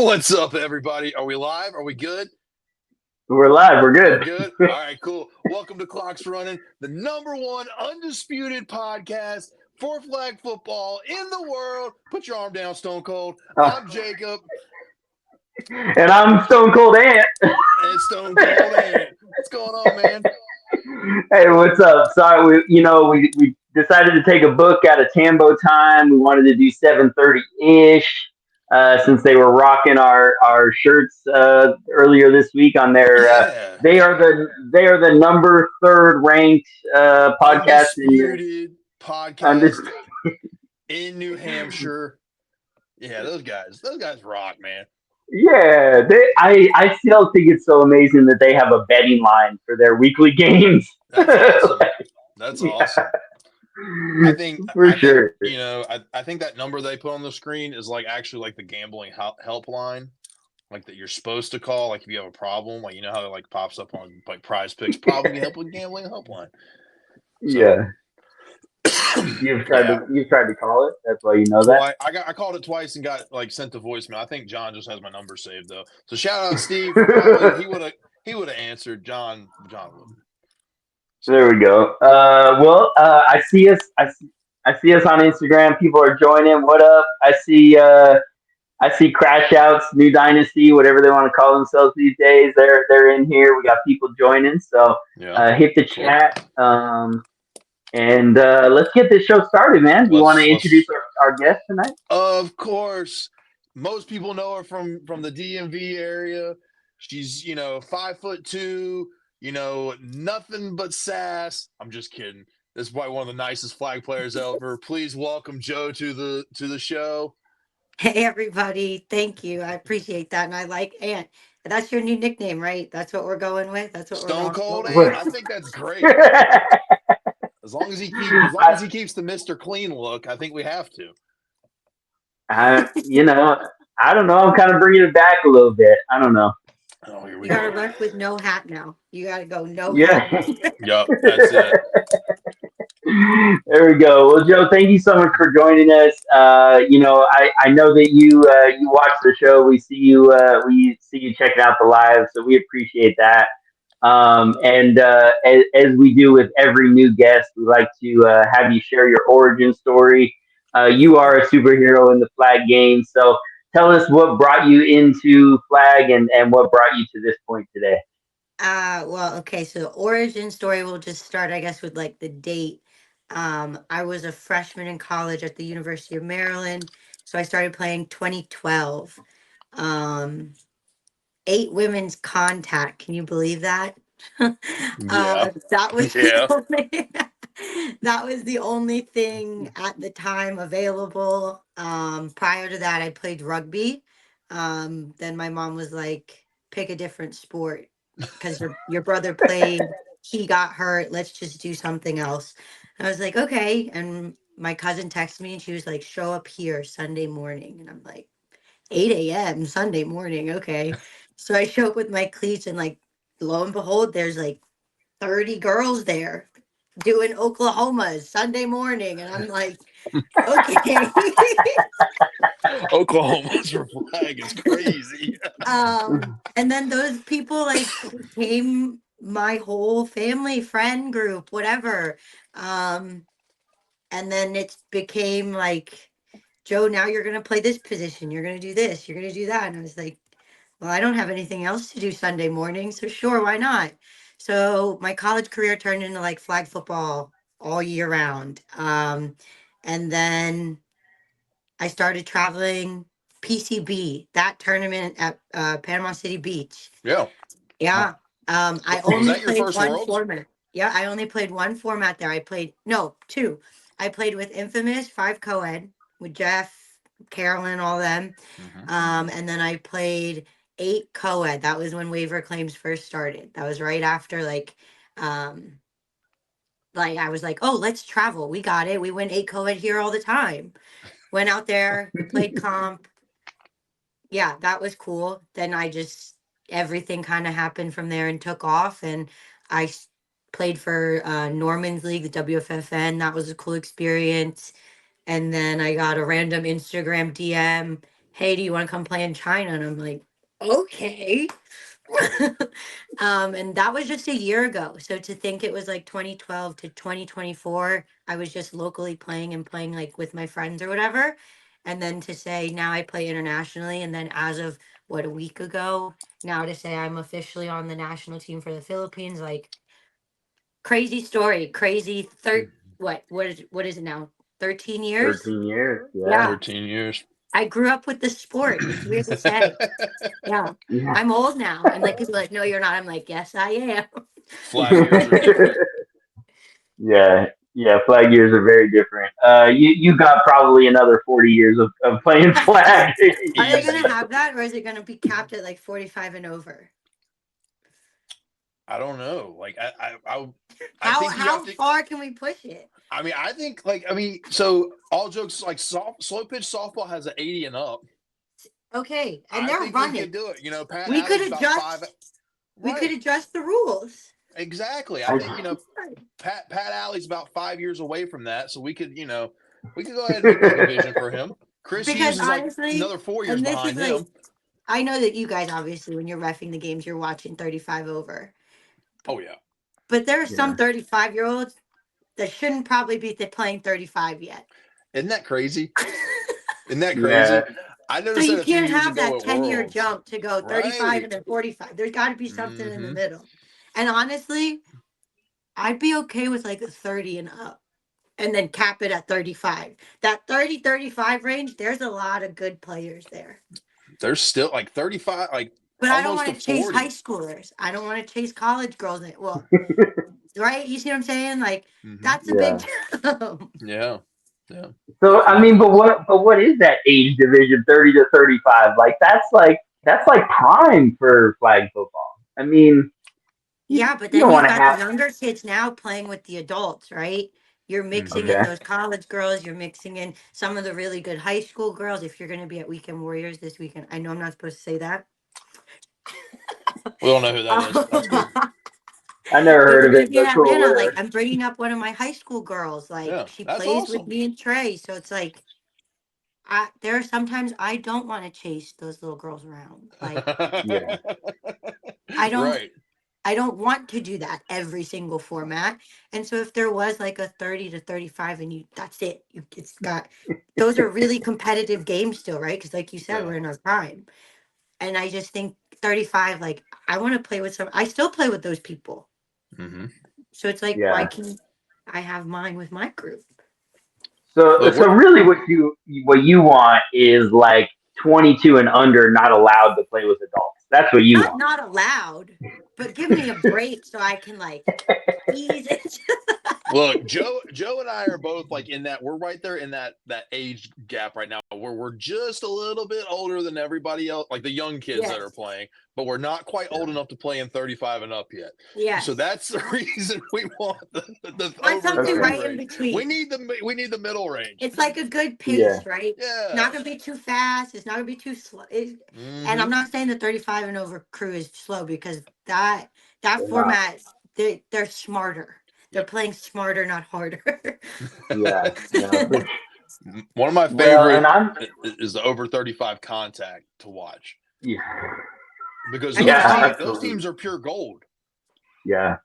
What's up, everybody? Are we live? Are we good? We're live. We're We're good. good? All right, cool. Welcome to Clocks Running, the number one undisputed podcast for flag football in the world. Put your arm down, Stone Cold. I'm Jacob. And I'm Stone Cold Ant. And Stone Cold Ant. What's going on, man? Hey, what's up? Sorry, we decided to take a book out of Tambo time. We wanted to do 7:30 ish. Since they were rocking our shirts earlier this week on their Yeah. they are the number third ranked podcast in Undisputed undis- podcast in New Hampshire. Yeah, those guys rock, man. yeah, I still think it's so amazing that they have a betting line for their weekly games. That's awesome. That's Yeah, awesome. I think for I think sure. I think that number they put on the screen is like actually like the gambling helpline, like that you're supposed to call, like if you have a problem, like you know how it like pops up on like Prize Picks, problem you help with gambling helpline. So Yeah, yeah, you've tried to call it. That's why you know that. I called it twice and got like sent to voicemail. I think John just has my number saved though. So shout out Steve for calling. He would have answered. John wouldn't. So There we go. I see us. I see us on Instagram. People are joining. What up? I see Crash Outs, New Dynasty, whatever they want to call themselves these days. They're in here. We got people joining. So yeah, hit the cool. chat. And let's get this show started, man. Do you want to introduce Let's our guest tonight? Of course. Most people know her from the DMV area. She's 5'2", nothing but sass. I'm just kidding. This is probably one of the nicest flag players ever. Please welcome Joe to the show. Hey everybody, thank you. I appreciate that, and I like Ant. That's your new nickname, right? That's what we're going with. That's what we're Stone going Cold for. Ant. I think that's great. As long as he keeps the Mr. Clean look, I think we have to. I I don't know. I'm kind of bringing it back a little bit. I don't know. Oh, here we You gotta go. rush with no hat now. You gotta go no hat. Yeah. Yup, that's it. There we go. Well, Joe, thank you so much for joining us. I know that you watch the show. We see you checking out the live, so we appreciate that. And as we do with every new guest, we like to have you share your origin story. You are a superhero in the flag game, so tell us what brought you into flag and what brought you to this point today. Well, okay, so the origin story will just start, I guess, with like the date. I was a freshman in college at the University of Maryland, so I started playing 2012. Um, Eight women's contact. Can you believe that? Yeah. That was the Yeah. only that was the only thing at the time available. Prior to that, I played rugby. Then my mom was like, "Pick a different sport because your brother played. He got hurt. Let's just do something else." I was like, "Okay." And my cousin texted me and she was like, "Show up here Sunday morning." And I'm like, 8 a.m. Sunday morning. Okay. So I show up with my cleats and like lo and behold, there's like 30 girls there doing Oklahomas Sunday morning. And I'm like, okay. Oklahoma's for flag is crazy. And then those people like became my whole family, friend group, whatever. Um, and then it became like, Joe, now you're gonna play this position, you're gonna do this, you're gonna do that. And I was like, well, I don't have anything else to do Sunday morning, so sure, why not? So my college career turned into like flag football all year round. And then I started traveling PCB, that tournament at Panama City Beach. Yeah. Yeah. I Was only that your played first one Worlds? format. Yeah, I only played one format there. I played, no, two. I played with Infamous, five co-ed, with Jeff, Carolyn, all them. Mm-hmm. And then I played eight co-ed. That was when waiver claims first started. That was right after um, like I was like, oh, let's travel. We got it. We went eight co-ed here all the time. Went out there, played comp. Yeah, that was cool. Then everything kind of happened from there and took off. And I played for Norman's League, the WFFN. That was a cool experience. And then I got a random Instagram DM hey, do you want to come play in China? And I'm like, okay. And that was just a year ago. So to think it was like 2012 to 2024, I was just locally playing and playing like with my friends or whatever. And then to say now I play internationally. And then as of what, a week ago, now to say I'm officially on the national team for the Philippines, like crazy story, crazy what is it now? 13 years? 13 years. Yeah. Yeah. 13 years. I grew up with the sport. It's weird to say. Yeah. Yeah. I'm old now. And like people are like, no, you're not. I'm like, yes, I am. Flag years are different. Yeah. Yeah. Flag years are very different. You got probably another 40 years of playing flag. Are they gonna Easy. have that or is it gonna be capped at like 45 and over? I don't know. Like I How think you have how to. far can we push it? I mean, I think like I mean, so all jokes like slow pitch softball has an 80 and up. Okay. And I they're think we running. could do it. You know, Pat We could Alley's about adjust 5. we could Right. adjust the rules. Exactly. I think Pat Alley's about 5 years away from that, so we could we could go ahead and make that division for him. Chris Because Hughes is like honestly, another 4 years and this is behind like him. I know that you guys obviously when you're reffing the games you're watching 35 over. Oh yeah. But there are some Yeah. 35-year-olds that shouldn't probably be playing 35 yet. Isn't that crazy? Isn't that Yeah. crazy? I So noticed that you a few can't years have ago that at 10-year Worlds. jump to go 35 Right. and then 45. There's got to be something in the Mm-hmm. middle. And honestly, I'd be okay with like a 30 and up and then cap it at 35. That 30-35 range, there's a lot of good players there. There's still like 35, like But I don't almost to want to chase 40. high schoolers. I don't want to chase college girls. Well, right? You see what I'm saying? Like, Mm-hmm. that's a Yeah. big jump. Yeah. Yeah. So I Definitely mean, but is. what is that age division, 30 to 35? That's like prime for flag football. I mean, Yeah, but you then don't you've want to got the have. younger kids now playing with the adults, right? You're mixing Mm-hmm. in Okay. those college girls. You're mixing in some of the really good high school girls. If you're going to be at Weekend Warriors this weekend, I know I'm not supposed to say that. We don't know who that is. That's good. I never If heard we're of going to it, be in but cool, Atlanta, like whatever. I'm bringing up one of my high school girls. Like Yeah. she That's plays with awesome. me and Trey. So it's like, there are sometimes I don't want to chase those little girls around. Like Yeah. I don't. Right. I don't want to do that every single format. And so if there was like a 30 to 35 and that's it. It's got those are really competitive games still, right? Because like you said, Yeah. we're in our prime. And I just think 35, like I want to play with I still play with those people. Mm-hmm. So it's like, why Yeah. can't I have mine with my group? So Look, so really, what you want is like 22 and under, not allowed to play with adults. That's what you want. Not allowed, but give me a break so I can like ease it. look, Joe and I are both like in that. We're right there in that age gap right now, where we're just a little bit older than everybody else, like the young kids that are Yes. playing, but we're not quite old enough to play in 35 and up yet. Yes. So that's the reason we want the Want over something 30 right in range. between. We need the middle range. It's like a good Yeah. pace, right? Yeah. Not gonna be too fast. It's not gonna be too slow. And I'm not saying the 35 and over crew is slow because that They're not. format they're smarter. They're Yep. playing smarter, not harder. Yeah. No. One of my Well, favorite and I'm. is the over 35 contact to watch Yeah. because I mean, Yeah. those Absolutely. teams are pure gold. Yeah.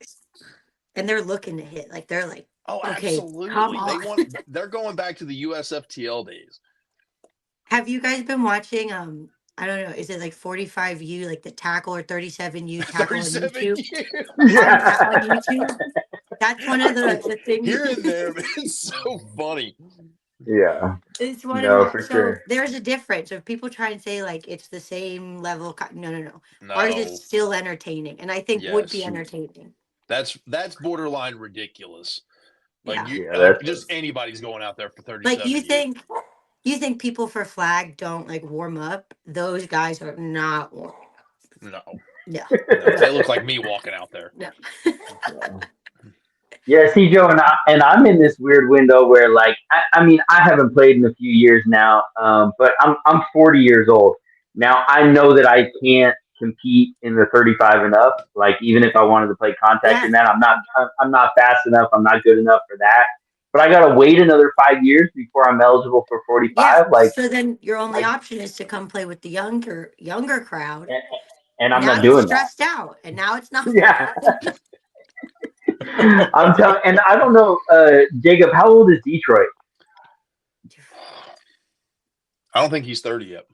and they're looking to hit. Like they're like, Oh, okay, come absolutely. on. They're going back to the USFTL days. Have you guys been watching I don't know, is it like 45U, like the tackle or 37U tackle on 37 YouTube? years. On YouTube? That's one of the things. Here and there, man. It's so funny. Yeah. It's one of No, my for so sure. there's a difference. If people try and say like it's the same level, no, no, no. Ours No. is still entertaining, and I think would be Yes. entertaining. That's borderline ridiculous. Like Yeah, Yeah. like That's. just anybody's going out there for like 37 years. you think people for flag don't like warm up? Those guys are not warming up. No. No, No. They look like me walking out there. no. Yeah. Yeah, see, Joe, and I'm in this weird window where, like, I mean, I haven't played in a few years now, but I'm 40 years old now. I know that I can't compete in the 35 and up. Like, even if I wanted to play contact Yeah, in that, I'm not fast enough. I'm not good enough for that. but I gotta wait another 5 years before I'm eligible for Yeah. 45. Like, So then your only like, option is to come play with the younger crowd. and, and I'm Now not you're doing that. stressed out, and now it's not Yeah, fun. I'm telling. And I don't know, Jacob, how old is Detroit? I don't think he's 30 yet.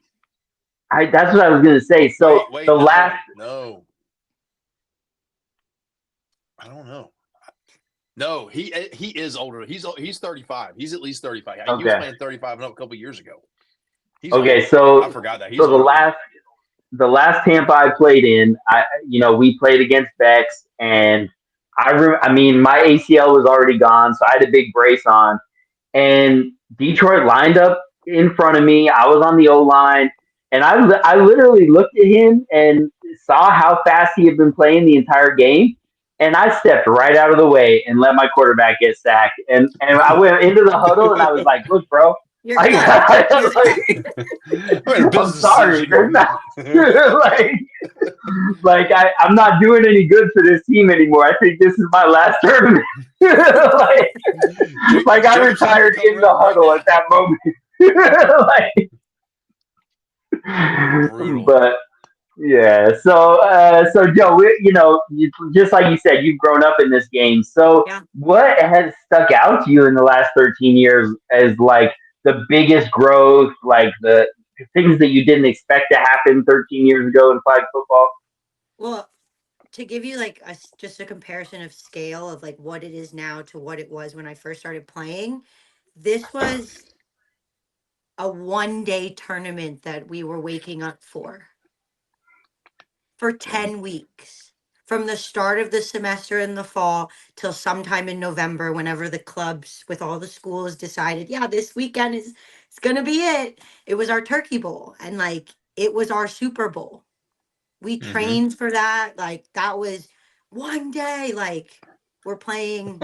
That's what I was gonna say. So the Wait, last, no. I don't know. No, he is older. He's 35. He's at least 35. He was okay, playing 35 a couple years ago. He's okay, older. I so forgot that he's so older than that. the last Tampa I played in, we played against Bex, and I mean, my ACL was already gone, so I had a big brace on, and Detroit lined up in front of me. I was on the O line, and I literally looked at him and saw how fast he had been playing the entire game, and I stepped right out of the way and let my quarterback get sacked, and I went into the huddle and I was like, "Look, bro." You're I good. You're like, good. I made a I'm business sorry. There's decision. not like I'm not doing any good for this team anymore. I think this is my last tournament. like, I Jacob's trying to retired become in the right huddle at now. that moment. Brutal. But yeah, so Joe, just like you said, you've grown up in this game. So Yeah. what has stuck out to you in the last 13 years as like the biggest growth, like the things that you didn't expect to happen 13 years ago in flag football? Well, to give you like just a comparison of scale of like what it is now to what it was when I first started playing, this was a 1 day tournament that we were waking up for 10 weeks from the start of the semester in the fall till sometime in November, whenever the clubs with all the schools decided, yeah, this weekend is it's gonna be it. It was our turkey bowl, and like it was our Super Bowl. We Mm-hmm. trained for that. Like that was 1 day. Like we're playing.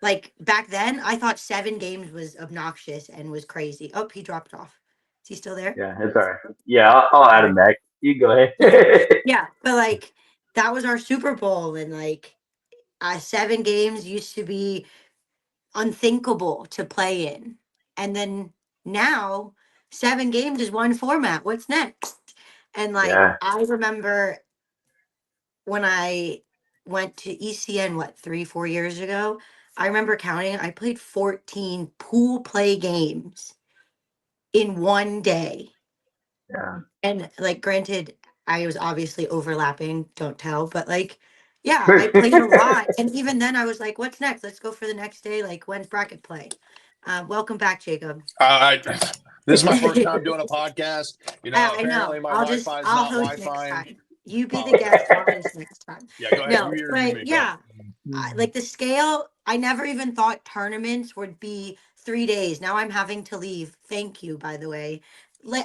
Like back then, I thought 7 games was obnoxious and was crazy. Oh, he dropped off. Is he still there? Yeah, it's all right. Yeah, I'll add Okay. him back. You go ahead. Yeah, but like that was our Super Bowl, and like 7 games used to be unthinkable to play in, and then now 7 games is one format. What's next? And like Yeah, I remember when I went to ECN, what, 3, 4 years ago, I remember counting, I played 14 pool play games in 1 day. yeah. And like, granted, I was obviously overlapping, don't tell, but like, yeah, I played a lot. And even then, I was like, what's next? Let's go for the next day. Like, when's bracket play? Welcome back, Jacob. This is my first time doing a podcast. I know. Apparently my Wi-Fi is I'll not host next Wi-Fi. time. You be the Apologize. guest. I'll host next time. Yeah, go ahead. No, You but make up. yeah, like the scale, I never even thought tournaments would be 3 days. Now I'm having to leave. Thank you, by the way.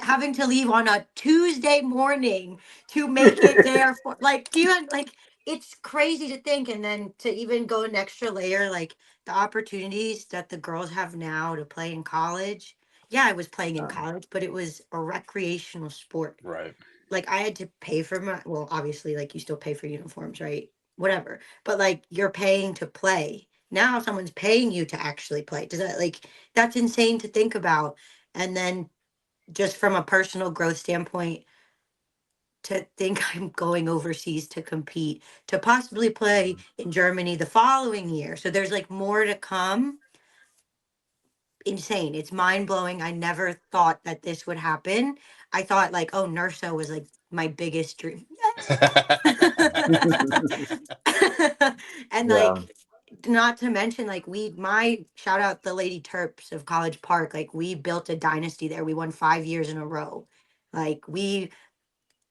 Having to leave on a Tuesday morning to make it there for like, do you like? It's crazy to think, and then to even go an extra layer, like the opportunities that the girls have now to play in college. Yeah, I was playing in college, but it was a recreational sport. Right. Like I had to pay for my, well, obviously, like you still pay for uniforms, right? Whatever. But like you're paying to play. Now someone's paying you to actually play. Does that like that's insane to think about. And then just from a personal growth standpoint, to think I'm going overseas to compete, to possibly play in Germany the following year. So there's like more to come. Insane. It's mind blowing. I never thought that this would happen. I thought like, oh, NERSO was like my biggest dream. And Yeah. like not to mention like my shout out the Lady Terps of College Park, like we built a dynasty there. We won 5 years in a row. Like we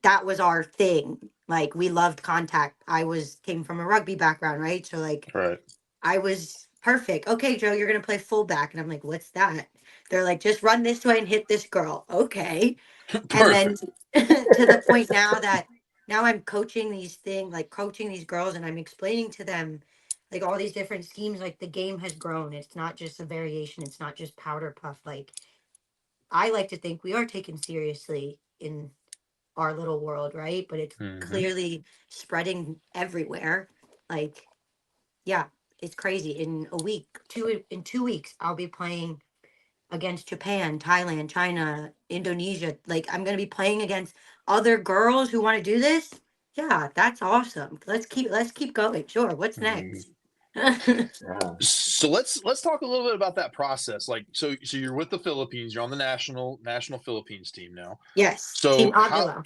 that was our thing. Like we loved contact. I was came from a rugby background, right? So like Right. I was perfect. Okay, Joe, you're gonna play fullback. And I'm like, what's that? They're like, just run this way and hit this girl. Okay. And then Perfect. to the point now that now I'm coaching these things, like coaching these girls, and I'm explaining to them like all these different schemes. Like the game has grown. It's not just a variation. It's not just powder puff. Like I like to think we are taken seriously in our little world, right? But it's Mm-hmm. clearly spreading everywhere. Like, yeah, it's crazy. In a week, in 2 weeks, I'll be playing against Japan, Thailand, China, Indonesia. Like I'm gonna be playing against other girls who want to do this. Yeah, that's awesome. Let's keep going. Sure. What's next? Yeah. So let's talk a little bit about that process. Like, so you're with the Philippines. You're on the national Philippines team now. Yes, Team So how? Aguila.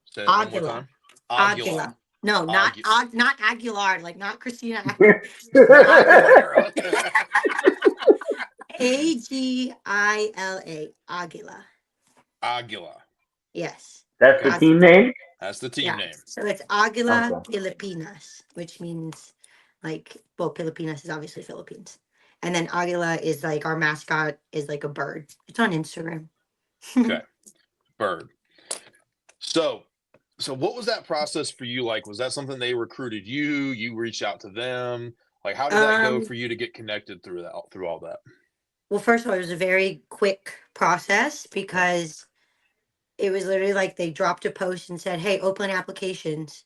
Say that one more Aguila. time. Aguila. Aguila. No, not Agu- not Aguilar, like not Christina Aguilera. Aguilera. Agila. Aguila. Aguila. Yes. That's the Okay, team name? that's the team Yeah. name. So it's Aguila Okay. Pilipinas, which means like, well, Pilipinas is obviously Philippines. And then Aguila is like our mascot is like a bird. It's on Instagram. Okay, bird. So what was that process for you like? Was that something they recruited you? You reached out to them? Like, how did that go for you to get connected through all that? Well, first of all, it was a very quick process because it was literally like they dropped a post and said, "Hey, open applications.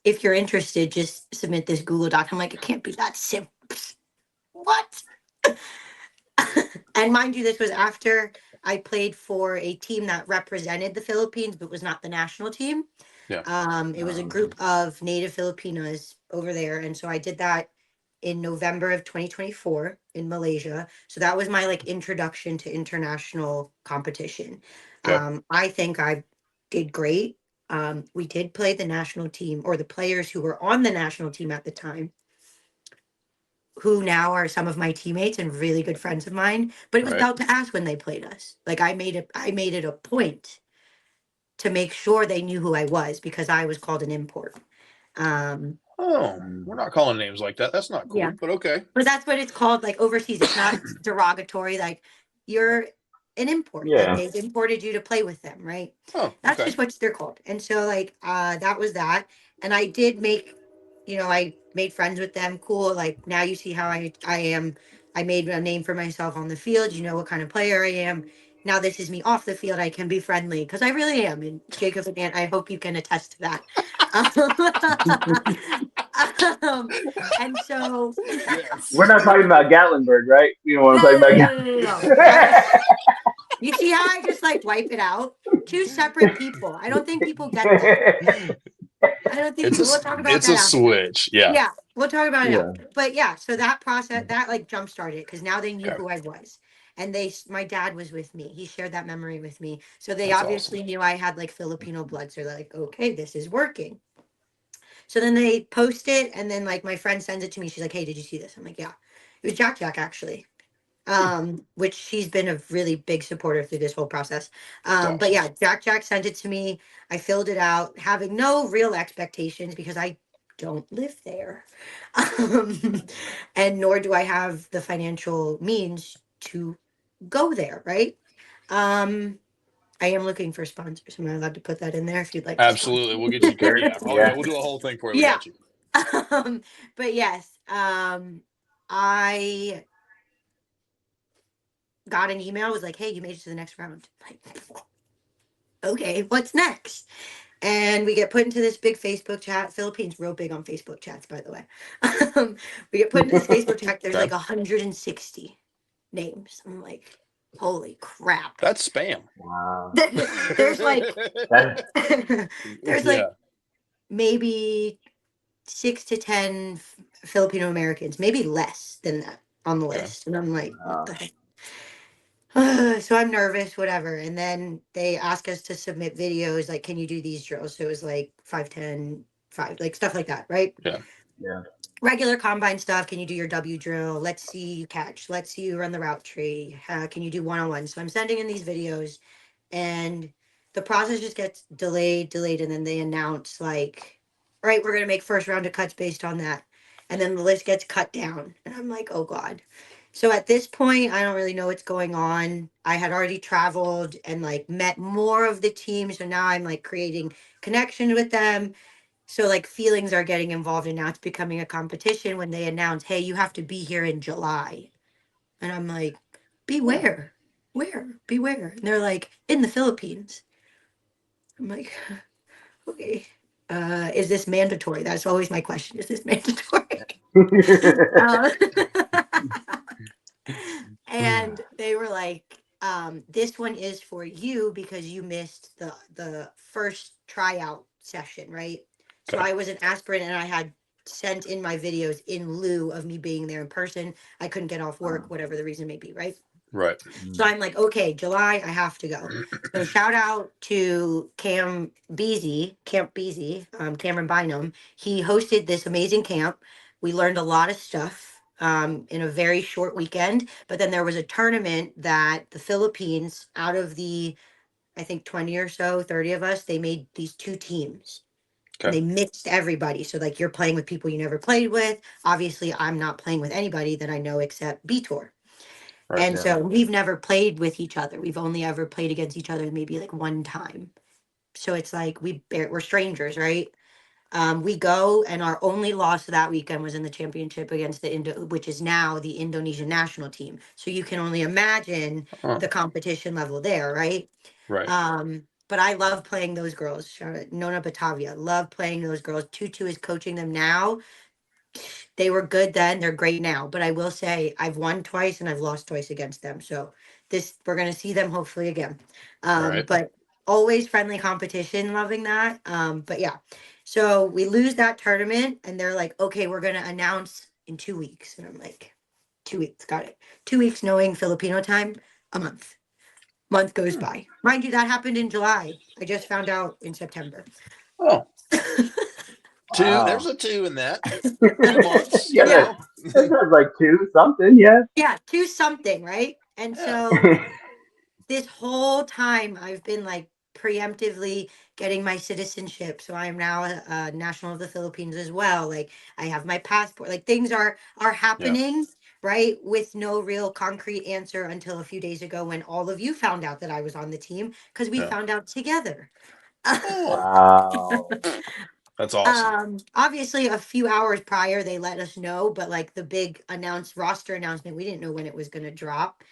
If you're interested, just submit this Google Doc." I'm like, it can't be that simple. What? And mind you, this was after I played for a team that represented the Philippines, but was not the national team. Yeah. It was a group of native Filipinos over there. And so I did that in November of 2024 in Malaysia. So that was my like introduction to international competition. Okay. I think I did great. We did play the national team, or the players who were on the national team at the time, who now are some of my teammates and really good friends of mine, but it was Right. about to ask when they played us. Like I made it a point to make sure they knew who I was because I was called an import. Um, Oh, we're not calling names like that. That's not cool, yeah, but okay. but that's what it's called, like overseas. It's not derogatory. Like you're an import. Like Yeah. they've imported you to play with them, right? Oh, That's okay. just what they're called. And so like that was that. And I did make, I made friends with them. Cool. Like now you see how I am. I made a name for myself on the field. You know what kind of player I am. Now this is me off the field. I can be friendly because I really am. And Jacob and Ant, I hope you can attest to that. And so Yes. We're not talking about Gatlinburg, right? We don't want to no, talk no, about no, no, no, no. You see how I just like wipe it out? Two separate people. I don't think people get that. Gatlinburg. I don't think we'll talk about It's that a after. switch. Yeah. Yeah, we'll talk about it Yeah. after. But yeah, so that process that like jump started because now they knew Okay. who I was. And my dad was with me. He shared that memory with me. So they That's obviously awesome. knew I had like Filipino blood. So they're like, okay, this is working. So then they post it, and then like my friend sends it to me. She's like, "Hey, did you see this?" I'm like, "Yeah." It was Jack actually. Which she's been a really big supporter through this whole process. That's But awesome. yeah, Jack sent it to me. I filled it out, having no real expectations because I don't live there. Um, and nor do I have the financial means to go there, right? Um, I am looking for sponsors. Am I allowed to put that in there if you'd like to sponsor? Absolutely. We'll get you. Sure. Yeah. Oh, yeah. Yeah. We'll do a whole thing for you. We Yeah. got you. But yes, I got an email. It was like, "Hey, you made it to the next round." Like, okay, what's next? And we get put into this big Facebook chat. Philippines real big on Facebook chats, by the way. We get put into this Facebook chat. There's Okay. like 160 names. I'm like, holy crap. That's spam. Wow. There's like That, there's Yeah. like maybe 6 to 10 Filipino Americans, maybe less than that on the Okay. list. And I'm like, what wow. the heck? So I'm nervous, whatever. And then they ask us to submit videos, like, can you do these drills? So it was like 5, 10, 5, like stuff like that, right? Yeah. Yeah. Regular combine stuff. Can you do your W drill? Let's see you catch. Let's see you run the route tree. Can you do one-on-one? So I'm sending in these videos, and the process just gets delayed, and then they announce like, all right, we're gonna make first round of cuts based on that. And then the list gets cut down. And I'm like, oh God. So at this point, I don't really know what's going on. I had already traveled and like met more of the team. So now I'm like creating connection with them. So like feelings are getting involved, and now it's becoming a competition when they announce, hey, you have to be here in July. And I'm like, beware. Where? Beware. And they're like, in the Philippines. I'm like, okay. Is this mandatory? That's always my question. Is this mandatory? Um, and they were like, this one is for you because you missed the first tryout session, right? So Okay. I was an aspirant and I had sent in my videos in lieu of me being there in person. I couldn't get off work, whatever the reason may be, right? Right. So I'm like, okay, July, I have to go. So shout out to Camp Beasy, Cameron Bynum. He hosted this amazing camp. We learned a lot of stuff in a very short weekend. But then there was a tournament that the Philippines, out of the, I think 20 or so, 30 of us, they made these two teams. And Okay. they mixed everybody. So like you're playing with people you never played with. Obviously, I'm not playing with anybody that I know except B Tour. Right. And Yeah. so we've never played with each other. We've only ever played against each other maybe like one time. So it's like we're strangers, right? We go and our only loss that weekend was in the championship against which is now the Indonesian national team. So you can only imagine Oh, the competition level there, right? right. But I love playing those girls. Shout out Nona Batavia. Love playing those girls. Tutu is coaching them now. They were good then, they're great now. But I will say I've won twice and I've lost twice against them. So this we're gonna see them hopefully again. Right. But always friendly competition, loving that. But yeah. So we lose that tournament and they're like, okay, we're gonna announce in 2 weeks. And I'm like, 2 weeks, got it. 2 weeks knowing Filipino time, a month. Month goes by. Mind you, that happened in July. I just found out in September. Oh, two. There's Wow. a two in that. 2 months. Yeah, You Yeah. know. that sounds like two something. Yeah. Yeah, do something, right? And Yeah. so this whole time I've been like preemptively getting my citizenship. So I'm now a national of the Philippines as well. Like I have my passport. Like things are Yeah. happening, right? With no real concrete answer until a few days ago when all of you found out that I was on the team because we Yeah. found out together. Oh, Wow. that's awesome. Obviously a few hours prior they let us know, but like the big roster announcement, we didn't know when it was going to drop.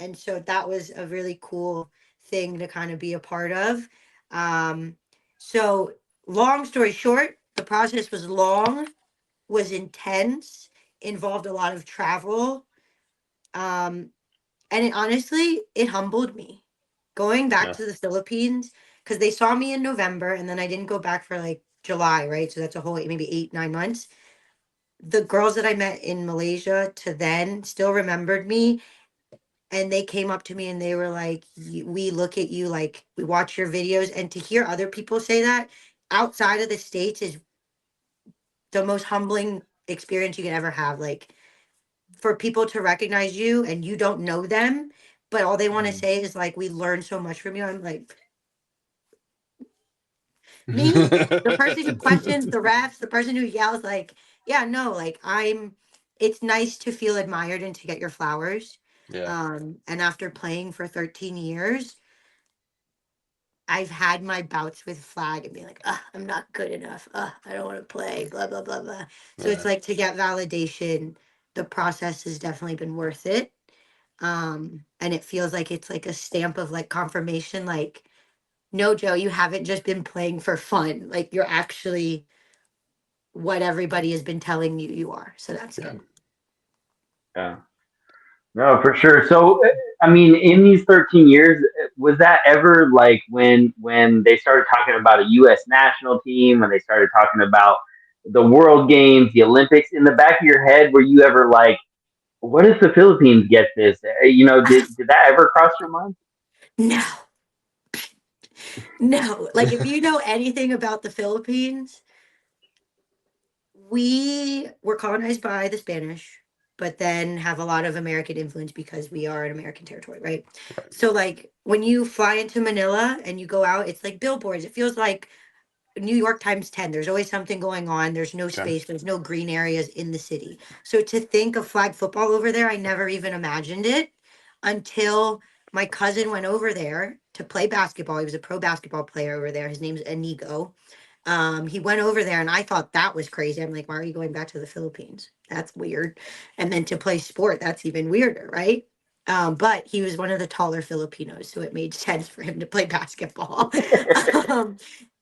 And so that was a really cool thing to kind of be a part of. Um, so long story short, the process was long, was intense, involved a lot of travel. Um, and it honestly, it humbled me going back Yeah. to the Philippines because they saw me in November and then I didn't go back for like July, right? So that's a whole maybe 8, 9 months. The girls that I met in Malaysia to then still remembered me and they came up to me and they were like, We look at you like we watch your videos." And to hear other people say that outside of the States is the most humbling experience you can ever have. Like for people to recognize you and you don't know them, but all they want to say is like, "We learned so much from you." I'm like, me, the person who questions the refs, the person who yells, like, yeah, no, like it's nice to feel admired and to get your flowers. Yeah. And after playing for 13 years, I've had my bouts with flag and being like, I'm not good enough. I don't want to play, blah, blah, blah, blah. So it's Yeah. like to get validation, the process has definitely been worth it. And it feels like it's like a stamp of like confirmation, like, no, Joe, you haven't just been playing for fun. Like you're actually what everybody has been telling you you are. So that's Yeah. good. Yeah. No, for sure. So, I mean, in these 13 years, was that ever like when they started talking about a U.S. national team, when they started talking about the World Games, the Olympics, in the back of your head, were you ever like, what if the Philippines get this? Did that ever cross your mind? No, no. Like if you know anything about the Philippines, we were colonized by the Spanish, but then have a lot of American influence because we are an American territory, right? Right. So like when you fly into Manila and you go out, it's like billboards. It feels like New York times 10. There's always something going on. There's no Okay. space. There's no green areas in the city. So to think of flag football over there, I never even imagined it until my cousin went over there to play basketball. He was a pro basketball player over there. His name's Inigo. He went over there and I thought that was crazy. I'm like, why are you going back to the Philippines? That's weird. And then to play sport, that's even weirder, right? But he was one of the taller Filipinos, so it made sense for him to play basketball. um,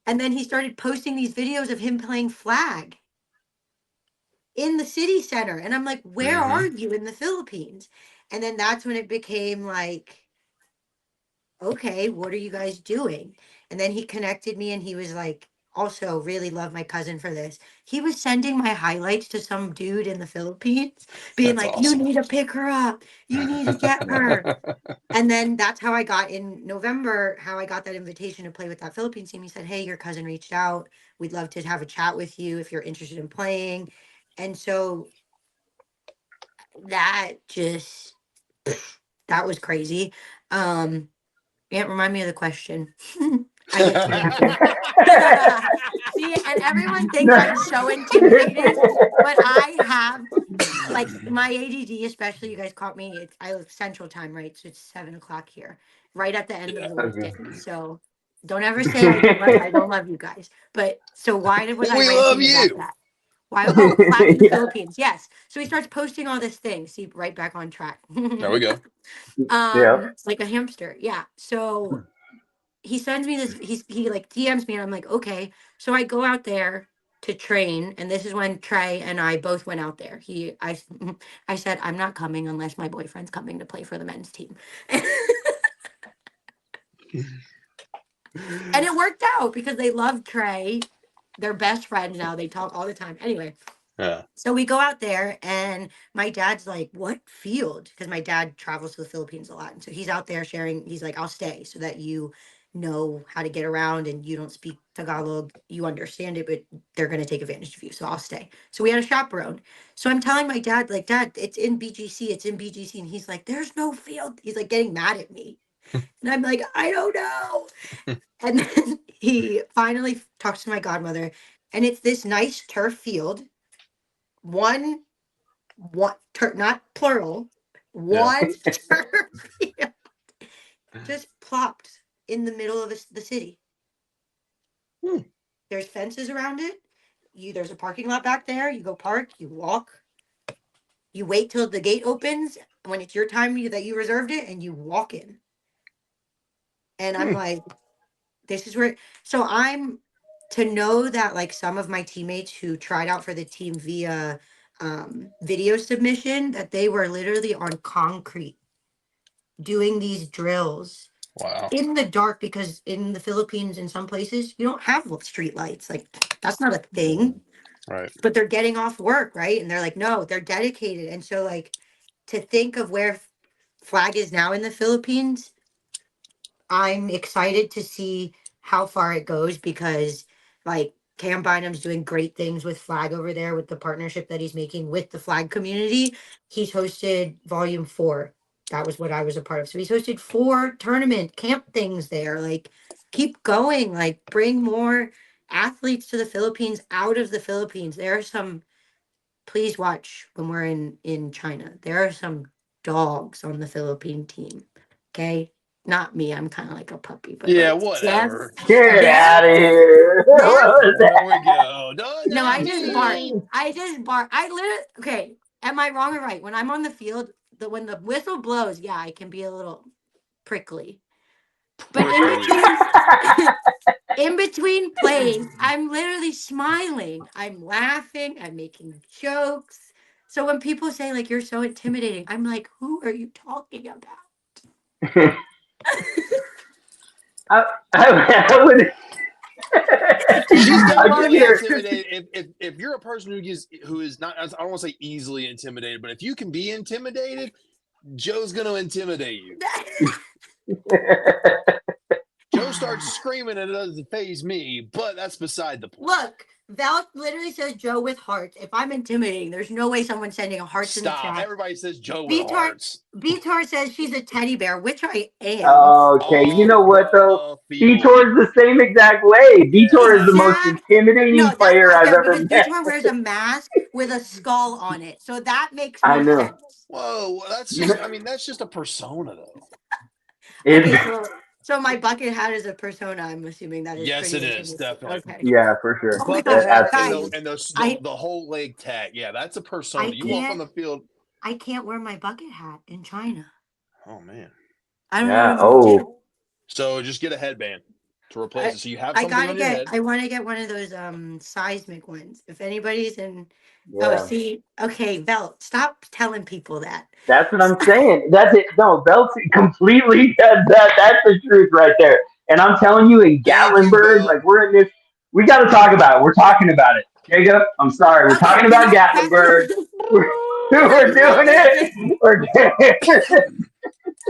and then he started posting these videos of him playing flag. in the city center. And I'm like, where Mhm. are you in the Philippines? And then that's when it became like, okay, what are you guys doing? And then he connected me and he was like, also really love my cousin for this. He was sending my highlights to some dude in the Philippines, being That's like, you awesome. need to pick her up. You need to get her. And then that's how I got in November, how I got that invitation to play with that Philippines team. He said, hey, your cousin reached out. We'd love to have a chat with you if you're interested in playing. And so that just, that was crazy. Ant, remind me of the question. I get to answer. See, and everyone thinks No. I'm so intimidating, but I have like my ADD, especially you guys caught me. It's I live Central Time, right? So it's 7 o'clock here, right at the end of Yeah. the Okay. weekday. So don't ever say I don't love you guys. But so why was I We love ranting about you. that? Why? Oh, flag in the Yeah. Philippines. Yes. So he starts posting all this thing. See, right back on track. There we go. Yeah. Like a hamster. Yeah. So he sends me this. He like DMs me, and I'm like, okay. So I go out there to train, and this is when Trey and I both went out there. I said I'm not coming unless my boyfriend's coming to play for the men's team, and it worked out because they love Trey. They're best friends now. They talk all the time. Anyway, Yeah. so we go out there, and my dad's like, "What field?" Because my dad travels to the Philippines a lot, and so he's out there sharing. He's like, "I'll stay so that you know how to get around, and you don't speak Tagalog. You understand it, but they're gonna take advantage of you. So I'll stay." So we had a chaperone. So I'm telling my dad, like, "Dad, it's in BGC. It's in BGC," and he's like, "There's no field." He's like getting mad at me, and I'm like, "I don't know." And then he finally talks to my godmother, and it's this nice turf field. One not plural, Yeah. one turf field just plopped in the middle of the city. Hmm. There's fences around it. There's a parking lot back there. You go park, you walk, you wait till the gate opens when it's your time that you reserved it, and you walk in. And I'm Hmm. like, this is where. So I'm to know that like some of my teammates who tried out for the team via video submission, that they were literally on concrete doing these drills Wow. in the dark, because in the Philippines, in some places, you don't have street lights. Like that's not a thing. Right. But they're getting off work, right? And they're like, no, they're dedicated. And so, like, to think of where flag is now in the Philippines, I'm excited to see how far it goes, because like Cam Bynum's doing great things with flag over there with the partnership that he's making with the flag community. He's hosted volume 4. That was what I was a part of. So he's hosted 4 tournament camp things there. Like keep going, like bring more athletes to the Philippines, out of the Philippines. There are some, please watch when we're in China. There are some dogs on the Philippine team. Okay, not me. I'm kind of like a puppy, but Yeah. like Jeff, Whatever. Get Jeff, out of here. Jeff. What was There we go. No, No, not I just bark. me. I just bark. I literally. Okay, am I wrong or right? When I'm on the field, when the whistle blows, yeah, I can be a little prickly. But in Prickly. between, in between plays, I'm literally smiling. I'm laughing. I'm making jokes. So when people say like you're so intimidating, I'm like, who are you talking about? that? I would. Just She's I I'll definitely love gonna give be you. it. intimidated. If you're a person who is not, I don't want to say easily intimidated, but if you can be intimidated, Joe's gonna intimidate you. Joe starts screaming and it doesn't phase me, but that's beside the point. Look, Val literally says Joe with hearts. If I'm intimidating, there's no way someone's sending a hearts in the Stop. chat. Everybody says Joe with Vitar hearts. Vitar says she's a teddy bear, which I am. Okay, you Off know what though? the field. Vitor's the same exact way. Vitor is the most Yes. Exact. intimidating No, that's player not I've fair because ever met. Vitor wears a mask with a skull on it. So that makes I more know. sense. Whoa, that's just, I mean, that's just a persona though. It's Okay, so my bucket hat is a persona. I'm assuming that is Yes, pretty it is, intimidating. definitely. Okay. yeah, for sure. Oh my Bucket gosh, hat and Absolutely. guys, the whole leg tag. Yeah, that's a persona. I You walk on can't the field. I can't wear my bucket hat in China. Oh man. I don't know what Yeah. I'm gonna Oh. do. So just get a headband. to replace I, it. So you have I something gotta on your get. head. I want to get one of those seismic ones. If anybody's in, oh, Yeah. see, okay, Belt, stop telling people that. That's what I'm saying. That's it. No, Belt's completely that's the truth right there. And I'm telling you, in Thank you, Gatlinburg, Belt. like we're in this. We got to talk about it. We're talking about it, Jacob. I'm sorry. We're Okay, talking you about know, Gatlinburg. We're, we're doing it.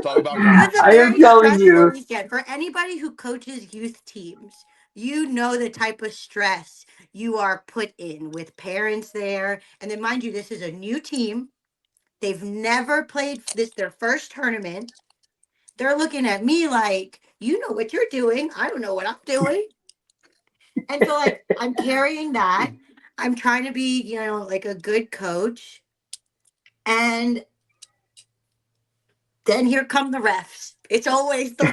Talk about it was a I am very telling stressful you. weekend for anybody who coaches youth teams. You know the type of stress you are put in with parents there, and then mind you, this is a new team. They've never played this their first tournament. They're looking at me like, you know what you're doing. I don't know what I'm doing. And so, like, I'm carrying that. I'm trying to be, like a good coach. And then here come the refs. It's always the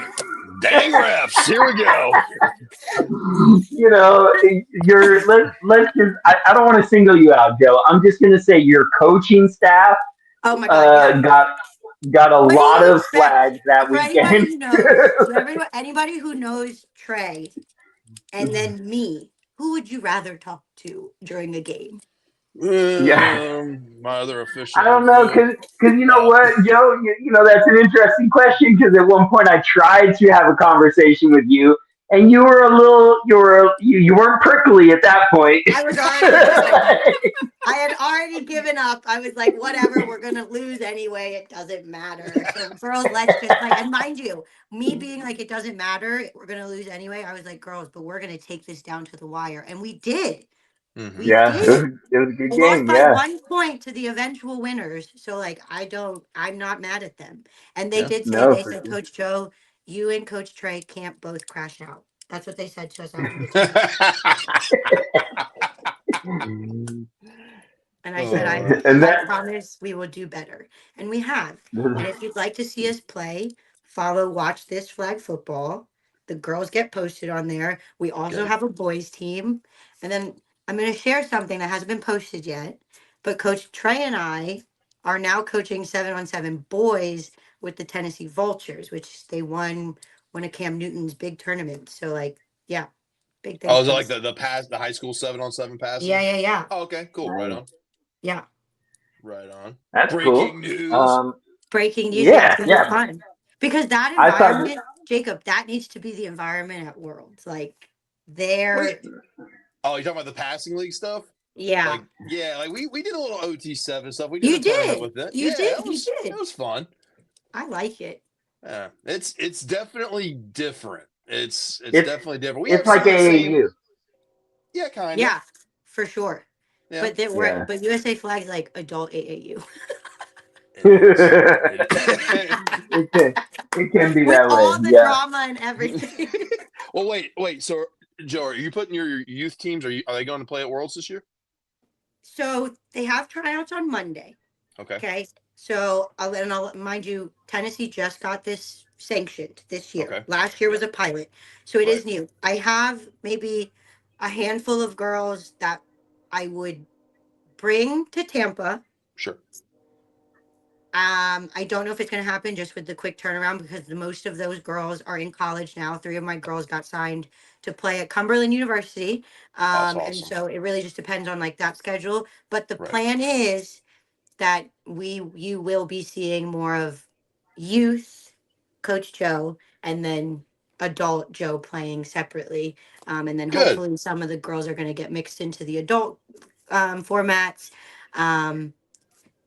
dang refs. Here we go. You know, you're let's just I don't want to single you out, Joe. I'm just gonna say your coaching staff oh my God, yeah. got a What do lot you of expect? flags that For anybody weekend. who knows, anybody who knows Trey and then me, who would you rather talk to during a game? Yeah. My other I official on don't the know, field. cause you know Oh. what, Joe, you know that's an interesting question. Because at one point I tried to have a conversation with you, and you were a little, you weren't prickly at that point. I was already done. I had already given up. I was like, whatever, we're gonna lose anyway. It doesn't matter. So girls, let's just play. And mind you, me being like it doesn't matter, we're gonna lose anyway. I was like, girls, but we're gonna take this down to the wire. And we did. Hmm. We Yeah, did. it was a good We lost game. by Yeah, 1 point to the eventual winners. So like I'm not mad at them. And they Yeah. did say, no, they for said, sure. Coach Joe, you and Coach Trey can't both crash out. That's what they said to us after the game. And I said, Oh, And I that, promise we will do better. And we have. And if you'd like to see us play, follow Watch This Flag Football. The girls get posted on there. We also good. have a boys team. And then I'm going to share something that hasn't been posted yet. But Coach Trey and I are now coaching 7-on-7 boys with the Tennessee Vultures, which they won one of Cam Newton's big tournaments. So, like, yeah, big Oh, things is it coming. like the high school 7-on-7 Yeah, passing? yeah, yeah. Oh, okay, cool. Right nice. on. Yeah. Right on. That's cool. Breaking news. Breaking news. Yeah, it's Yeah, gonna be yeah. fun because that I thought, environment, Jacob, that needs to be the environment at Worlds. Like What? there, Oh, you talking about the passing league stuff? yeah, Like, yeah, like we did a little OT7 stuff. We did a you tournament did, with it. you Yeah, did, you it did. was fun. I like it. Yeah, it's definitely different. It's it's definitely different. We it's have some like of the same. AAU. Yeah, kind of. Yeah, for sure. Yeah, But there were, Yeah. but USA Flag's like adult AAU it is. It, it can be with that way. all the Yeah. drama and everything. well, wait. So, Joe, are you putting your youth teams? Are they going to play at Worlds this year? So they have tryouts on Monday. Okay. Okay. So I'll mind you, Tennessee just got this sanctioned this year. Okay. Last year was Yep. a pilot. So it Right. is new. I have maybe a handful of girls that I would bring to Tampa. Sure. I don't know if it's gonna happen just with the quick turnaround because most of those girls are in college now. 3 of my girls got signed to play at Cumberland University. That's And awesome. so it really just depends on like that schedule. But the Right. plan is that you will be seeing more of youth coach Joe and then adult Joe playing separately, and then Good. hopefully some of the girls are going to get mixed into the adult formats. um,